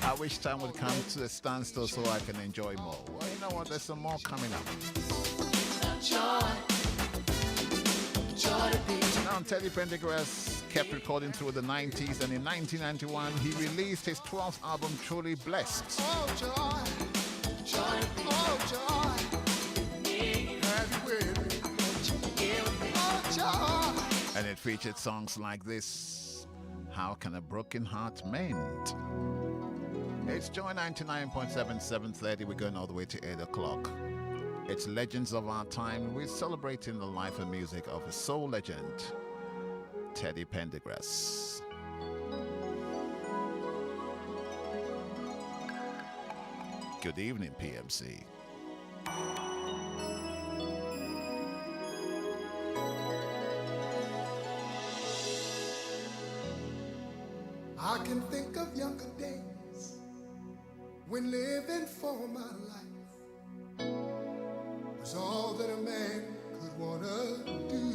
I wish time would come to a standstill so I can enjoy more. Well, you know what? There's some more coming up. Now, Teddy Pendergrass kept recording through the 90s, and in 1991, he released his 12th album, Truly Blessed. Oh, joy. Joy. Oh, joy. And it featured songs like this, How Can a Broken Heart Mend? It's Joy 99.7, 7:30. We're going all the way to 8 o'clock. It's Legends of Our Time. We're celebrating the life and music of a soul legend, Teddy Pendergrass. Good evening, PMC. I can think of younger days when living for my life was all that a man could wanna do.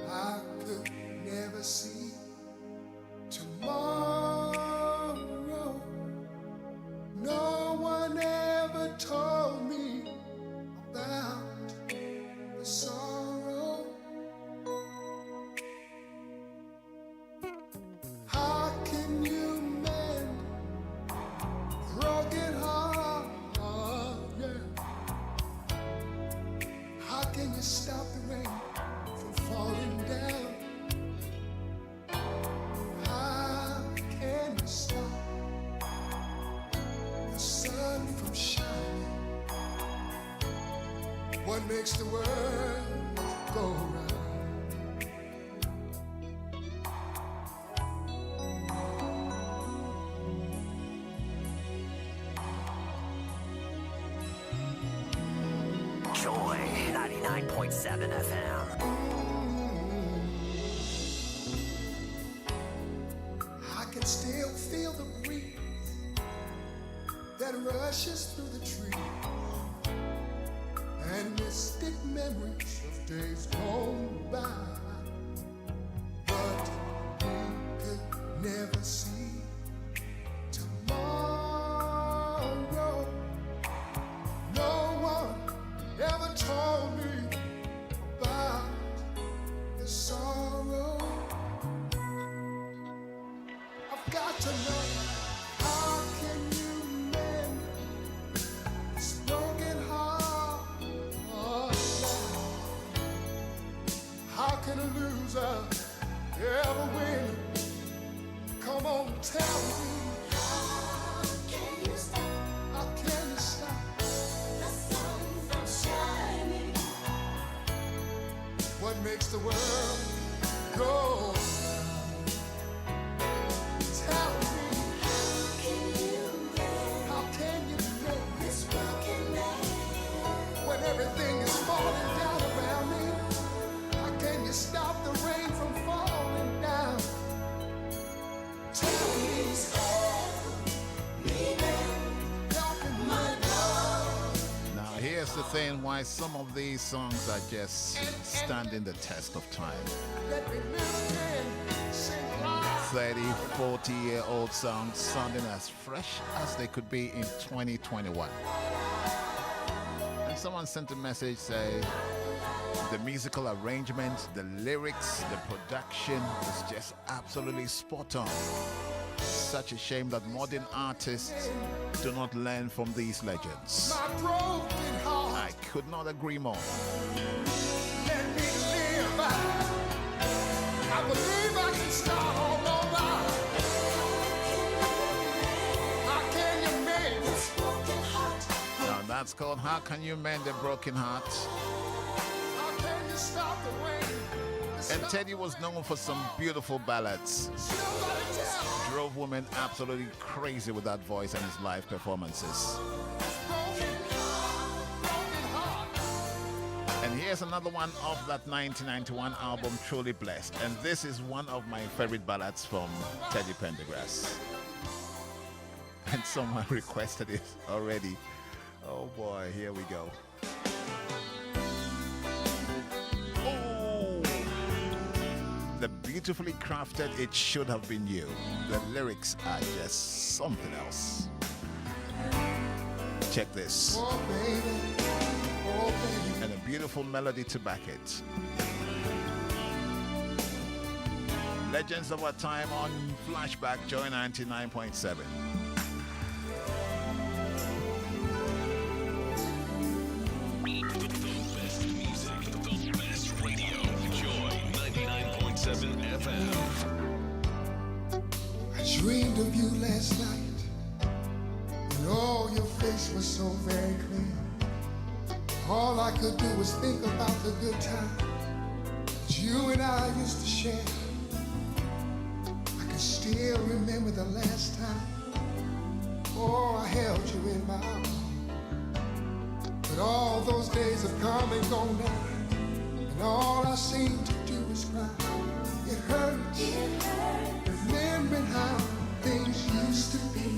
I could never see tomorrow. No one ever told me about the sorrow. How can you mend broken heart? Yeah. How can you stop the rain from falling down? How can you stop the sun from shining? What makes the world go round? Joy 99.7 FM. I can still feel the breeze that rushes through the trees and mystic memories of days gone by. But we could never see tomorrow. No one ever told me about the sorrow. I've got to know, how can you mend this broken heart? How can a loser ever win? Come on, tell me. How can you stop? How can you stop the sun from shining? What makes the world go round? Tell me. How can you make this broken man? When everything is falling down around me, how can you stop the rain from falling down? Tell me. Help me, man. Help me, my love. Now, here's here's the thing why some of these songs are just standing the test of time. 30, 40-year-old songs sounding as fresh as they could be in 2021. And someone sent a message saying the musical arrangement, the lyrics, the production is just absolutely spot on. Such a shame that modern artists do not learn from these legends. I could not agree more. Let me live. I believe I can start all over. How can you mend this broken heart? Now that's called How Can You Mend a Broken Heart? How can you stop the rain? And Teddy was known for some beautiful ballads. Drove women absolutely crazy with that voice and his live performances. And here's another one of that 1991 album, Truly Blessed. And this is one of my favorite ballads from Teddy Pendergrass. And someone requested it already. Oh boy, here we go. The beautifully crafted It Should Have Been You. The lyrics are just something else. Check this. Oh, baby. Oh, baby. And a beautiful melody to back it. Legends of our time on Flashback, Joy 99.7. FM. I dreamed of you last night, and oh, your face was so very clear. All I could do was think about the good time that you and I used to share. I can still remember the last time, oh, I held you in my arms. But all those days have come and gone now, and all I seem to do is cry. It hurts, remembering how things used to be.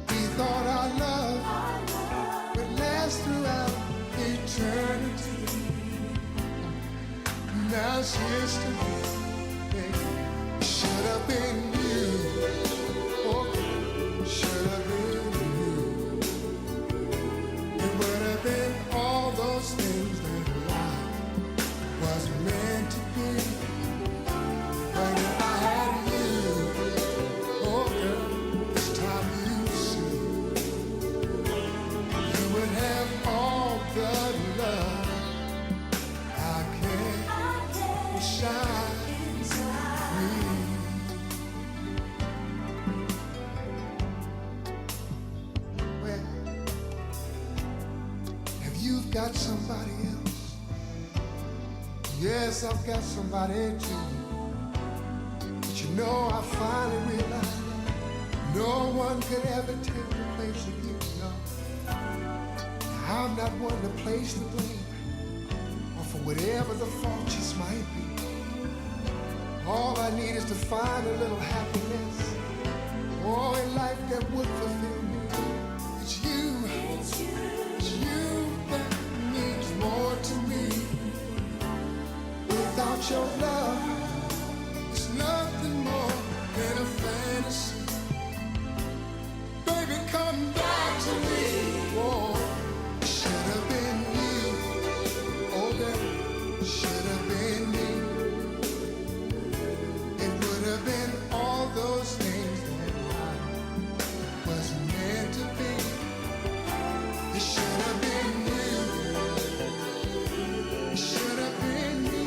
We thought our love would last throughout eternity. Now it's history, baby. Should have been you. Oh, should have been you. It would have been all those things that life was meant to be. But if I had you, oh girl, this time you see, you would have all the love I can shine me. Well, have you got somebody else? Yes, I've got somebody too. But you know, I finally realized no one could ever take the place of you, no. I'm not one to place the blame, or for whatever the fault just might be. All I need is to find a little happiness, oh, in life that would fulfill me. It's you, it's you that means more to me. Without your love, it's nothing more than a fantasy. Baby, come back to me. Oh, should have been you. Oh, girl, should have been me. It would have been all those things that life was meant to be. It should have been you. It should have been me.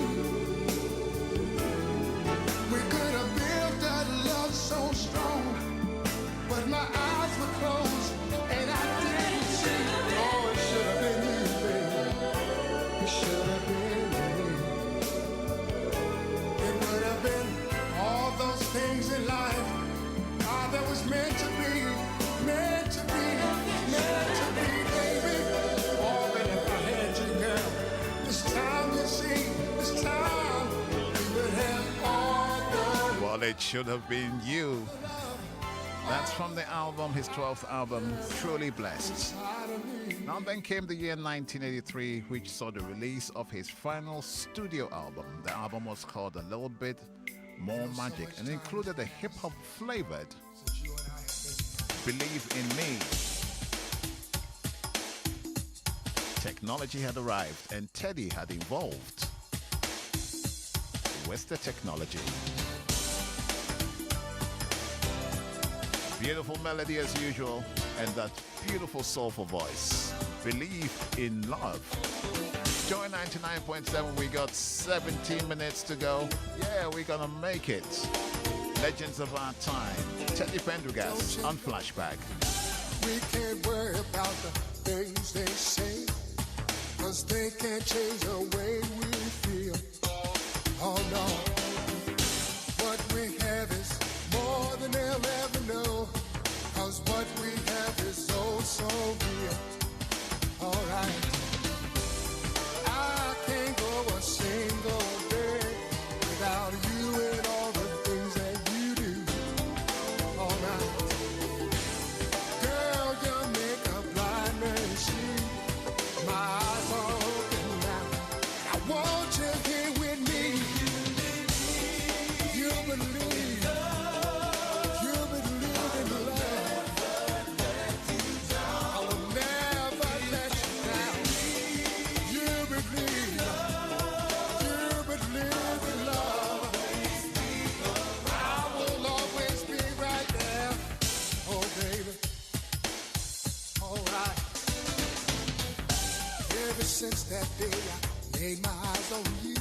We could have built that love so strong, but my eyes were closed and I didn't see. Oh, it should have been you, baby. It should have been me. It would have been all those things in life that was meant to be, meant to be, meant to be, baby. Oh, but if I had you, girl, this time you see, this time we would have all the Well, it should have been you. That's from the album, his 12th album, Truly Blessed. Now then came the year 1983, which saw the release of his final studio album. The album was called A Little Bit More Magic and included a hip-hop flavored Believe in Me. Technology had arrived and Teddy had evolved with the technology. Beautiful melody as usual, and that beautiful soulful voice. Believe in Love. Joy 99.7, we got 17 minutes to go. Yeah, we're gonna make it. Legends of our time. Teddy Pendergrass on Flashback. We can't worry about the things they say, 'cause they can't change the way we feel. Oh no. What we have is more than they'll ever know, 'cause what we have is oh so real. Alright. I can't go a single day without you and all the things that you do. Alright. Girl, you make a blind man see. My eyes are open now. I want you here with me. You believe. You believe in love. I will never let you down. You believe. You believe in love. I will always be right there. Oh, baby. All right. Ever since that day I laid my eyes on you,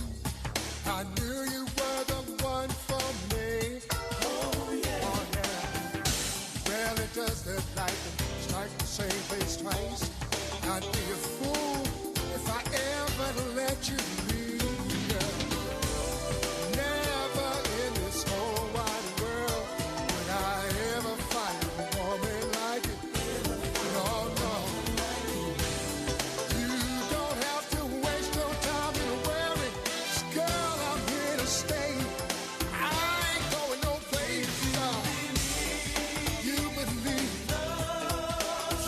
I knew you were the one for me. Oh yeah. Oh, yeah. Rarely does the lightning strike the same place twice. I'd be a fool if I ever let you leave. Yeah. Never in this whole wide world would I ever find a woman like you. No, no. You don't have to waste no time in worry. 'Cause girl, I'm here to stay. I ain't going no place. No. You believe.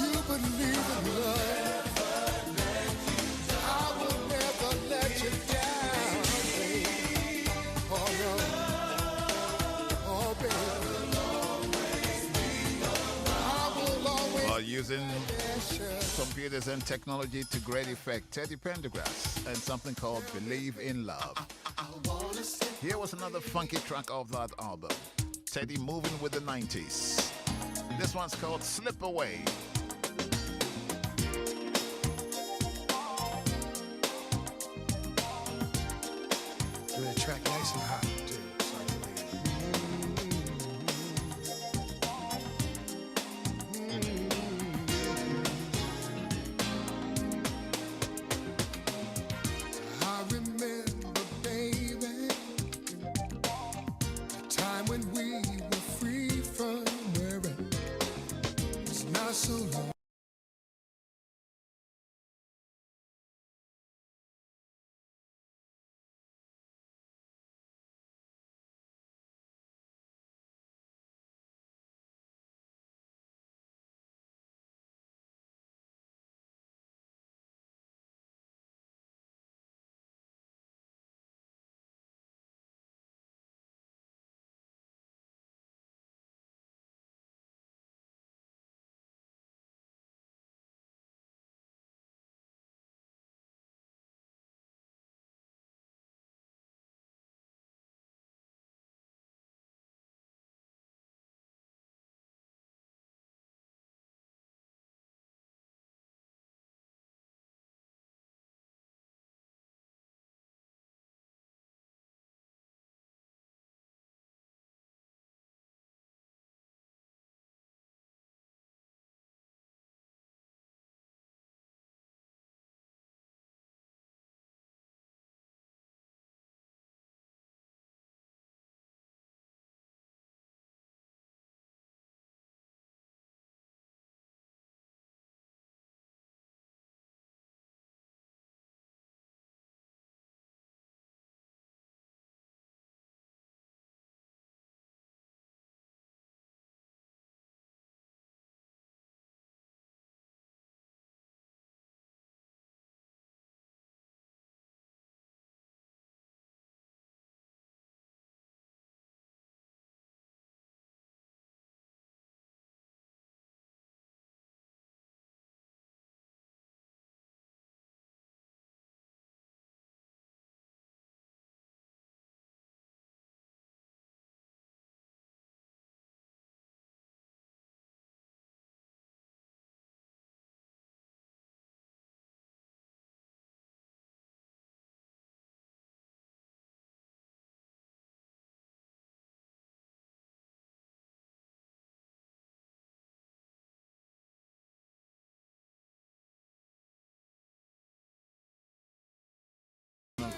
You believe in love. I will never let you down, baby. Oh no. Oh baby. I will always While using computers and technology to great effect, Teddy Pendergrass and something called Believe in Love. Here was another funky track of that album. Teddy moving with the 90s. This one's called Slip Away. Do that track nice and hot, too. So I can I remember, baby, the time when we were free from worry. It's not so long.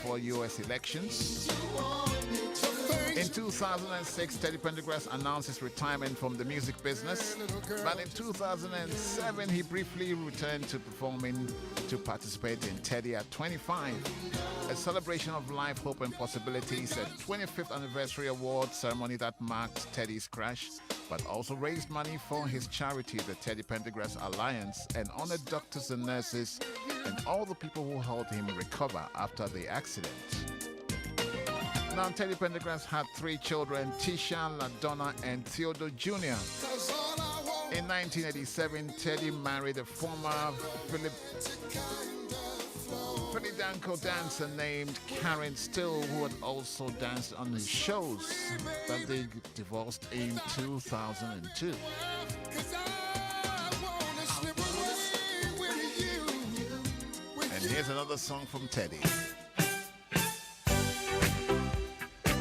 before U.S. elections. In 2006, Teddy Pendergrass announced his retirement from the music business. But in 2007, he briefly returned to performing to participate in Teddy at 25, a celebration of life, hope, and possibilities, a 25th anniversary award ceremony that marked Teddy's crash, but also raised money for his charity, the Teddy Pendergrass Alliance, and honored doctors and nurses and all the people who helped him recover after the accident. Now, Teddy Pendergrass had 3 children, Tisha, LaDonna, and Theodore Jr. In 1987, Teddy married a former Philadelphia dancer named Karen Still, who had also danced on his shows, but they divorced in 2002. And here's another song from Teddy.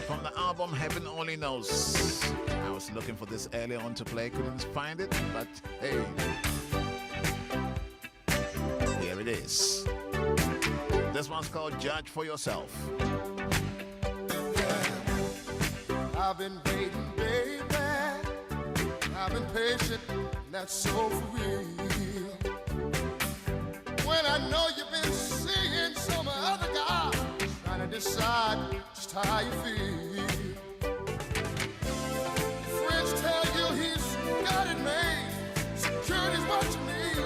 From the album Heaven Only Knows. I was looking for this earlier on to play, couldn't find it, but hey, here it is. This one's called Judge for Yourself. I've been waiting, baby. I've been patient, that's so for real. When I know you've been seeing some other guy, trying to decide just how you feel. Friends tell you he's got it made. Security's what you need,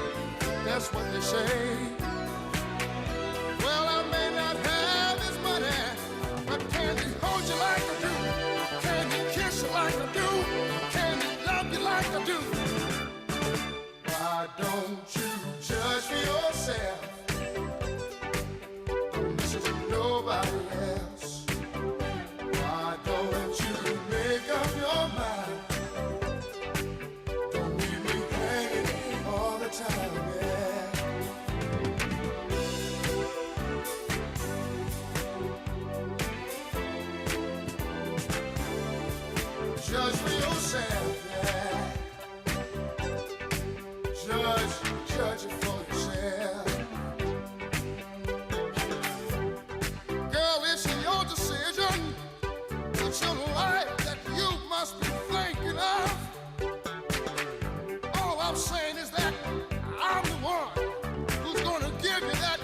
that's what they say. Well, I may not have his money, but can he hold you like I do? Can he kiss you like I do? Can he love you like I do? Why don't you judge for yourself? Don't listen to nobody else. Why don't you make up your mind? Don't leave me hanging all the time, yeah. Judge for yourself, yeah. Judge it for yourself. Girl, it's your decision. It's your life that you must be thinking of. All I'm saying is that I'm the one who's gonna give you that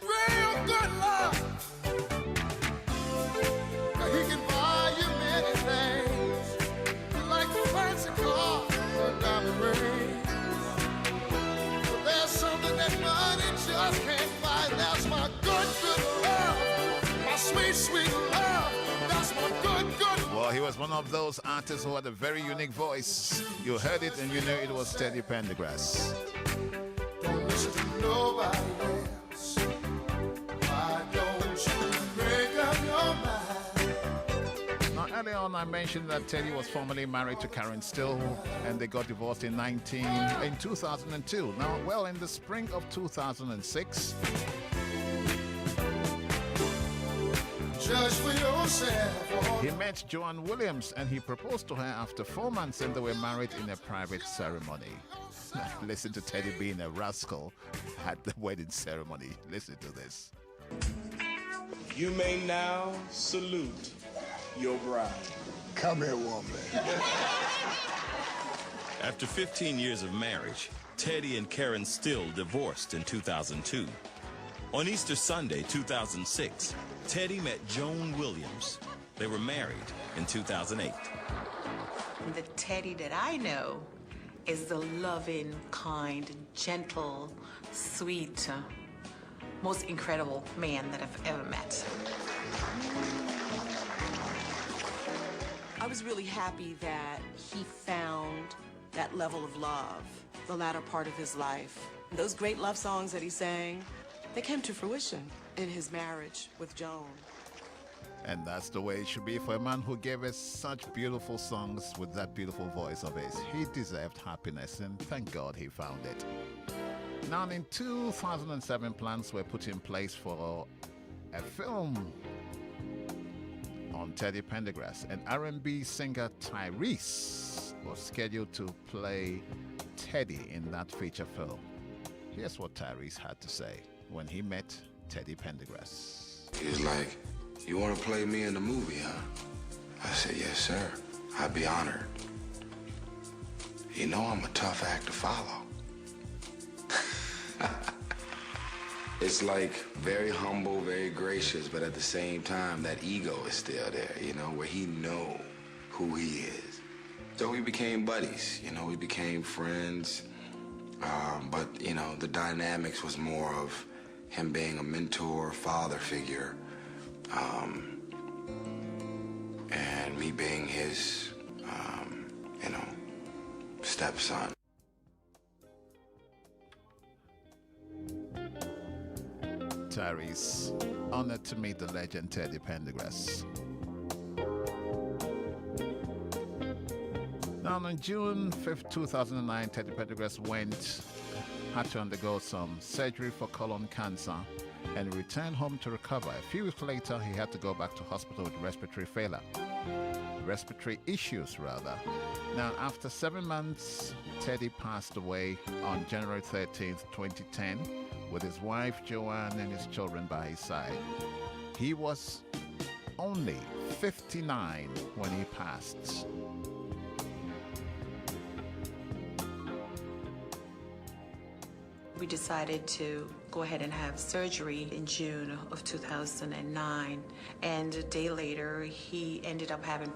real good love. Now, he can buy you many things, like fancy cars or diamond rings. But there's something that money just can't buy. That's my good, good love. My sweet, sweet love. That's my good, good. Well, he was one of those artists who had a very unique voice. You heard it and you knew it was Teddy Pendergrass. Don't listen to nobody else. Why don't you make up your mind? Now, earlier on, I mentioned that Teddy was formerly married to Karen Still, and they got divorced in 2002. Now, well, in the spring of 2006, Judge for yourself. he met Joan Williams, and he proposed to her after 4 months, and they were married in a private ceremony. Listen to Teddy being a rascal at the wedding ceremony. Listen to this. You may now salute your bride. Come here, woman. After 15 years of marriage, Teddy and Karen Still divorced in 2002. On Easter Sunday, 2006, Teddy met Joan Williams. They were married in 2008. The Teddy that I know is the loving, kind, gentle, sweet, most incredible man that I've ever met. I was really happy that he found that level of love the latter part of his life. Those great love songs that he sang, they came to fruition in his marriage with Joan. And that's the way it should be for a man who gave us such beautiful songs with that beautiful voice of his. He deserved happiness, and thank God he found it. Now, in 2007, plans were put in place for a film on Teddy Pendergrass, and R&B singer Tyrese was scheduled to play Teddy in that feature film. Here's what Tyrese had to say when he met Teddy Pendergrass. He was like, "You want to play me in the movie, huh?" I said, "Yes, sir. I'd be honored. You know I'm a tough act to follow." It's like very humble, very gracious, but at the same time, that ego is still there, you know, where he know who he is. So we became buddies, you know, we became friends. But, you know, the dynamics was more of him being a mentor, father figure, and me being his, you know, stepson. Tyrese, honored to meet the legend Teddy Pendergrass. Now, on June 5th, 2009, Teddy Pendergrass had to undergo some surgery for colon cancer and returned home to recover. A few weeks later, he had to go back to hospital with respiratory issues rather. Now, after 7 months, Teddy passed away on January 13th, 2010, with his wife Joanne and his children by his side. He was only 59 when he passed. We decided to go ahead and have surgery in June of 2009. And a day later, he ended up having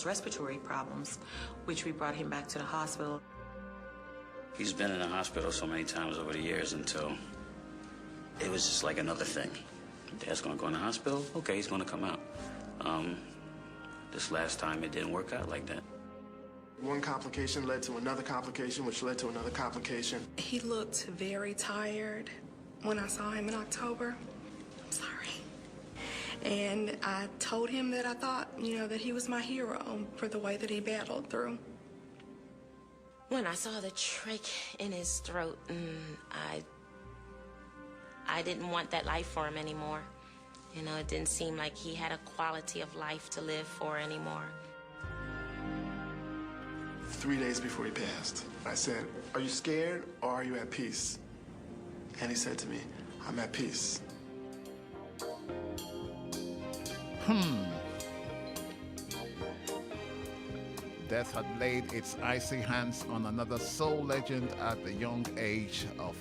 respiratory problems, which we brought him back to the hospital. He's been in the hospital so many times over the years until it was just like another thing. Dad's gonna go in the hospital? Okay, he's gonna come out. This last time it didn't work out like that. One complication led to another complication, which led to another complication. He looked very tired when I saw him in October. I'm sorry. And I told him that I thought, that he was my hero for the way that he battled through. When I saw the trick in his throat, I didn't want that life for him anymore. It didn't seem like he had a quality of life to live for anymore. 3 days before he passed, I said, "Are you scared or are you at peace?" And he said to me, "I'm at peace." Death had laid its icy hands on another soul legend at the young age of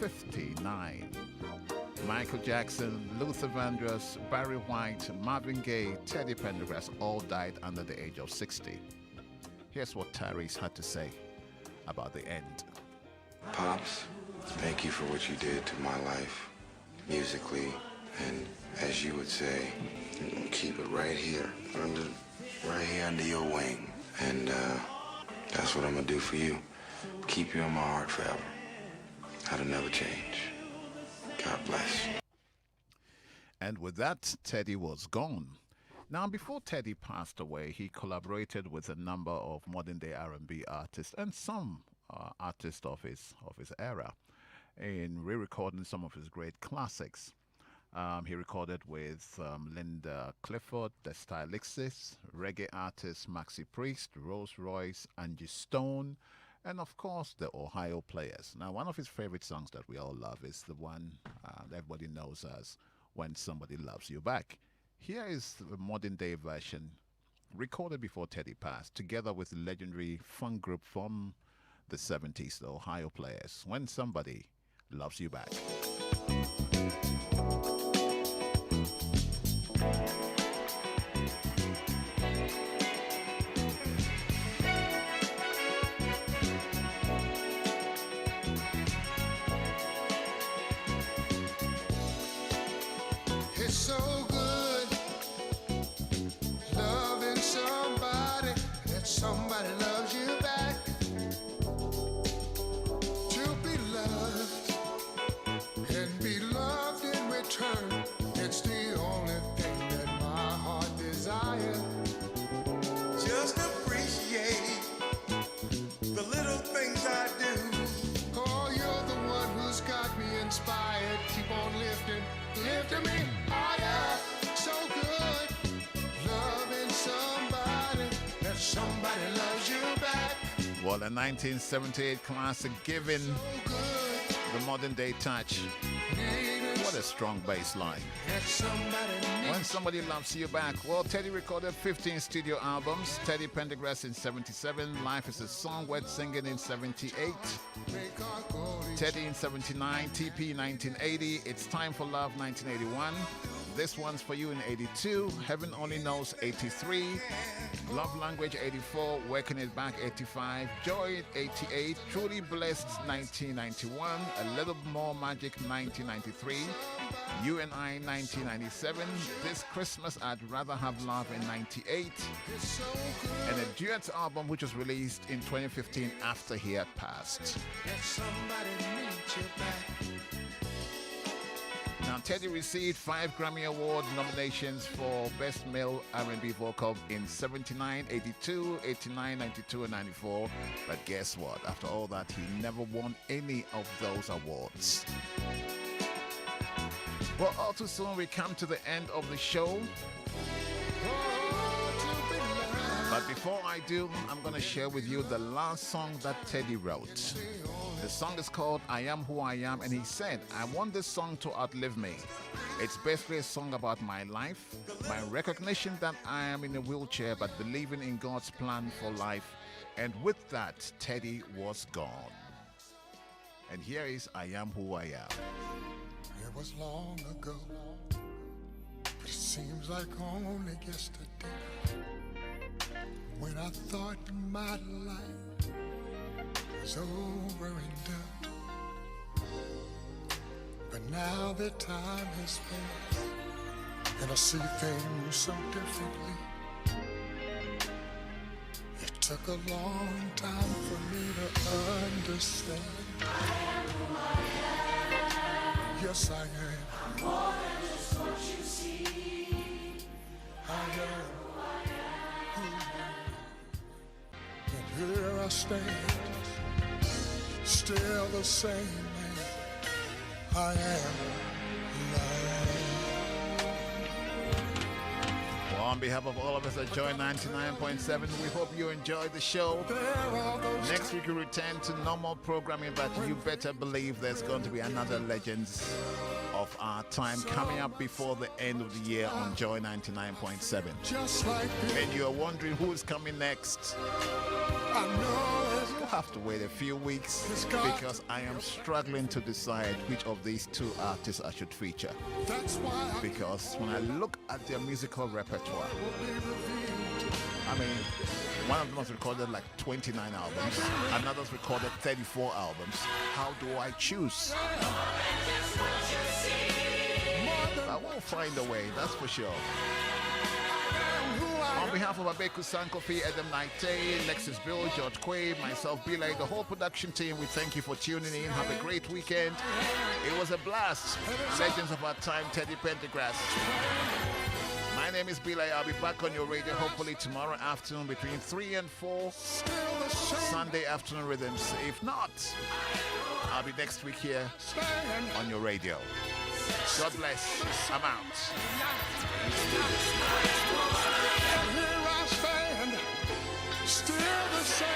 59. Michael Jackson, Luther Vandross, Barry White, Marvin Gaye, Teddy Pendergrass all died under the age of 60. Here's what Tyrese had to say about the end. Pops, thank you for what you did to my life, musically, and as you would say, keep it right here under your wing. And that's what I'm gonna do for you. Keep you in my heart forever. That'll never change. God bless. And with that, Teddy was gone. Now, before Teddy passed away, he collaborated with a number of modern-day R&B artists and some artists of his era in re-recording some of his great classics. He recorded with Linda Clifford, The Stylixies, reggae artists Maxi Priest, Rose Royce, Angie Stone, and of course the Ohio Players. Now, one of his favorite songs that we all love is the one that everybody knows as When Somebody Loves You Back. Here is the modern-day version, recorded before Teddy passed, together with the legendary funk group from the 70s, the Ohio Players, When Somebody Loves You Back. It's so good loving somebody, that somebody loves you back. To be loved and be loved in return, it's the only thing that my heart desires. Just appreciate the little things I do. Oh, you're the one who's got me inspired. Keep on lifting me higher. So good loving somebody, that somebody loves you back. Well, a 1978 classic, giving the modern day touch. What a strong bass line. When Somebody Loves You Back. Well, Teddy recorded 15 studio albums. Teddy Pendergrass in 77. Life is a Song, Wet Singing in 78. Teddy in 79. TP 1980. It's Time for Love 1981. This One's For You in 82. Heaven Only Knows 83. Love Language 84. Working It Back 85. Joy 88. Truly Blessed 1991. A Little More Magic 1993. You and I 1997. This Christmas I'd Rather Have Love in 98. And a duet album which was released in 2015 after he had passed. Now, Teddy received 5 Grammy Award nominations for Best Male R&B Vocal in 79, 82, 89, 92, and 94. But guess what? After all that, he never won any of those awards. Well, all too soon, we come to the end of the show. But before I do, I'm going to share with you the last song that Teddy wrote. The song is called I Am Who I Am, and he said, I want this song to outlive me. It's basically a song about my life, my recognition that I am in a wheelchair, but believing in God's plan for life. And with that, Teddy was gone. And here is I Am Who I Am. It was long ago, but it seems like only yesterday, when I thought my life was over and done. But now that time has passed, and I see things so differently. It took a long time for me to understand. I am who I am. Yes, I am. I'm more than just what you see. I am who I am. And here I stand, still the same man. I am Well, on behalf of all of us at Joy 99.7, we hope you enjoyed the show. Next week we return to normal programming, but you better believe there's going to be another Legends of our time coming up before the end of the year on Joy 99.7. And you're wondering who's coming next. You'll have to wait a few weeks because I am struggling to decide which of these two artists I should feature. Because when I look at their musical repertoire, I mean, one of them has recorded like 29 albums, another's recorded 34 albums. How do I choose? I will find a way, that's for sure. On behalf of Abeku Sankofi, Adam Naite, Lexis Bill, George Quaid, myself, Bilay, the whole production team, we thank you for tuning in. Have a great weekend. It was a blast. Legends of our time, Teddy Pendergrass. My name is Bilay. I'll be back on your radio hopefully tomorrow afternoon between 3 and 4. Sunday afternoon rhythms. If not, I'll be next week here on your radio. God bless. I'm out. here I stand, still the same.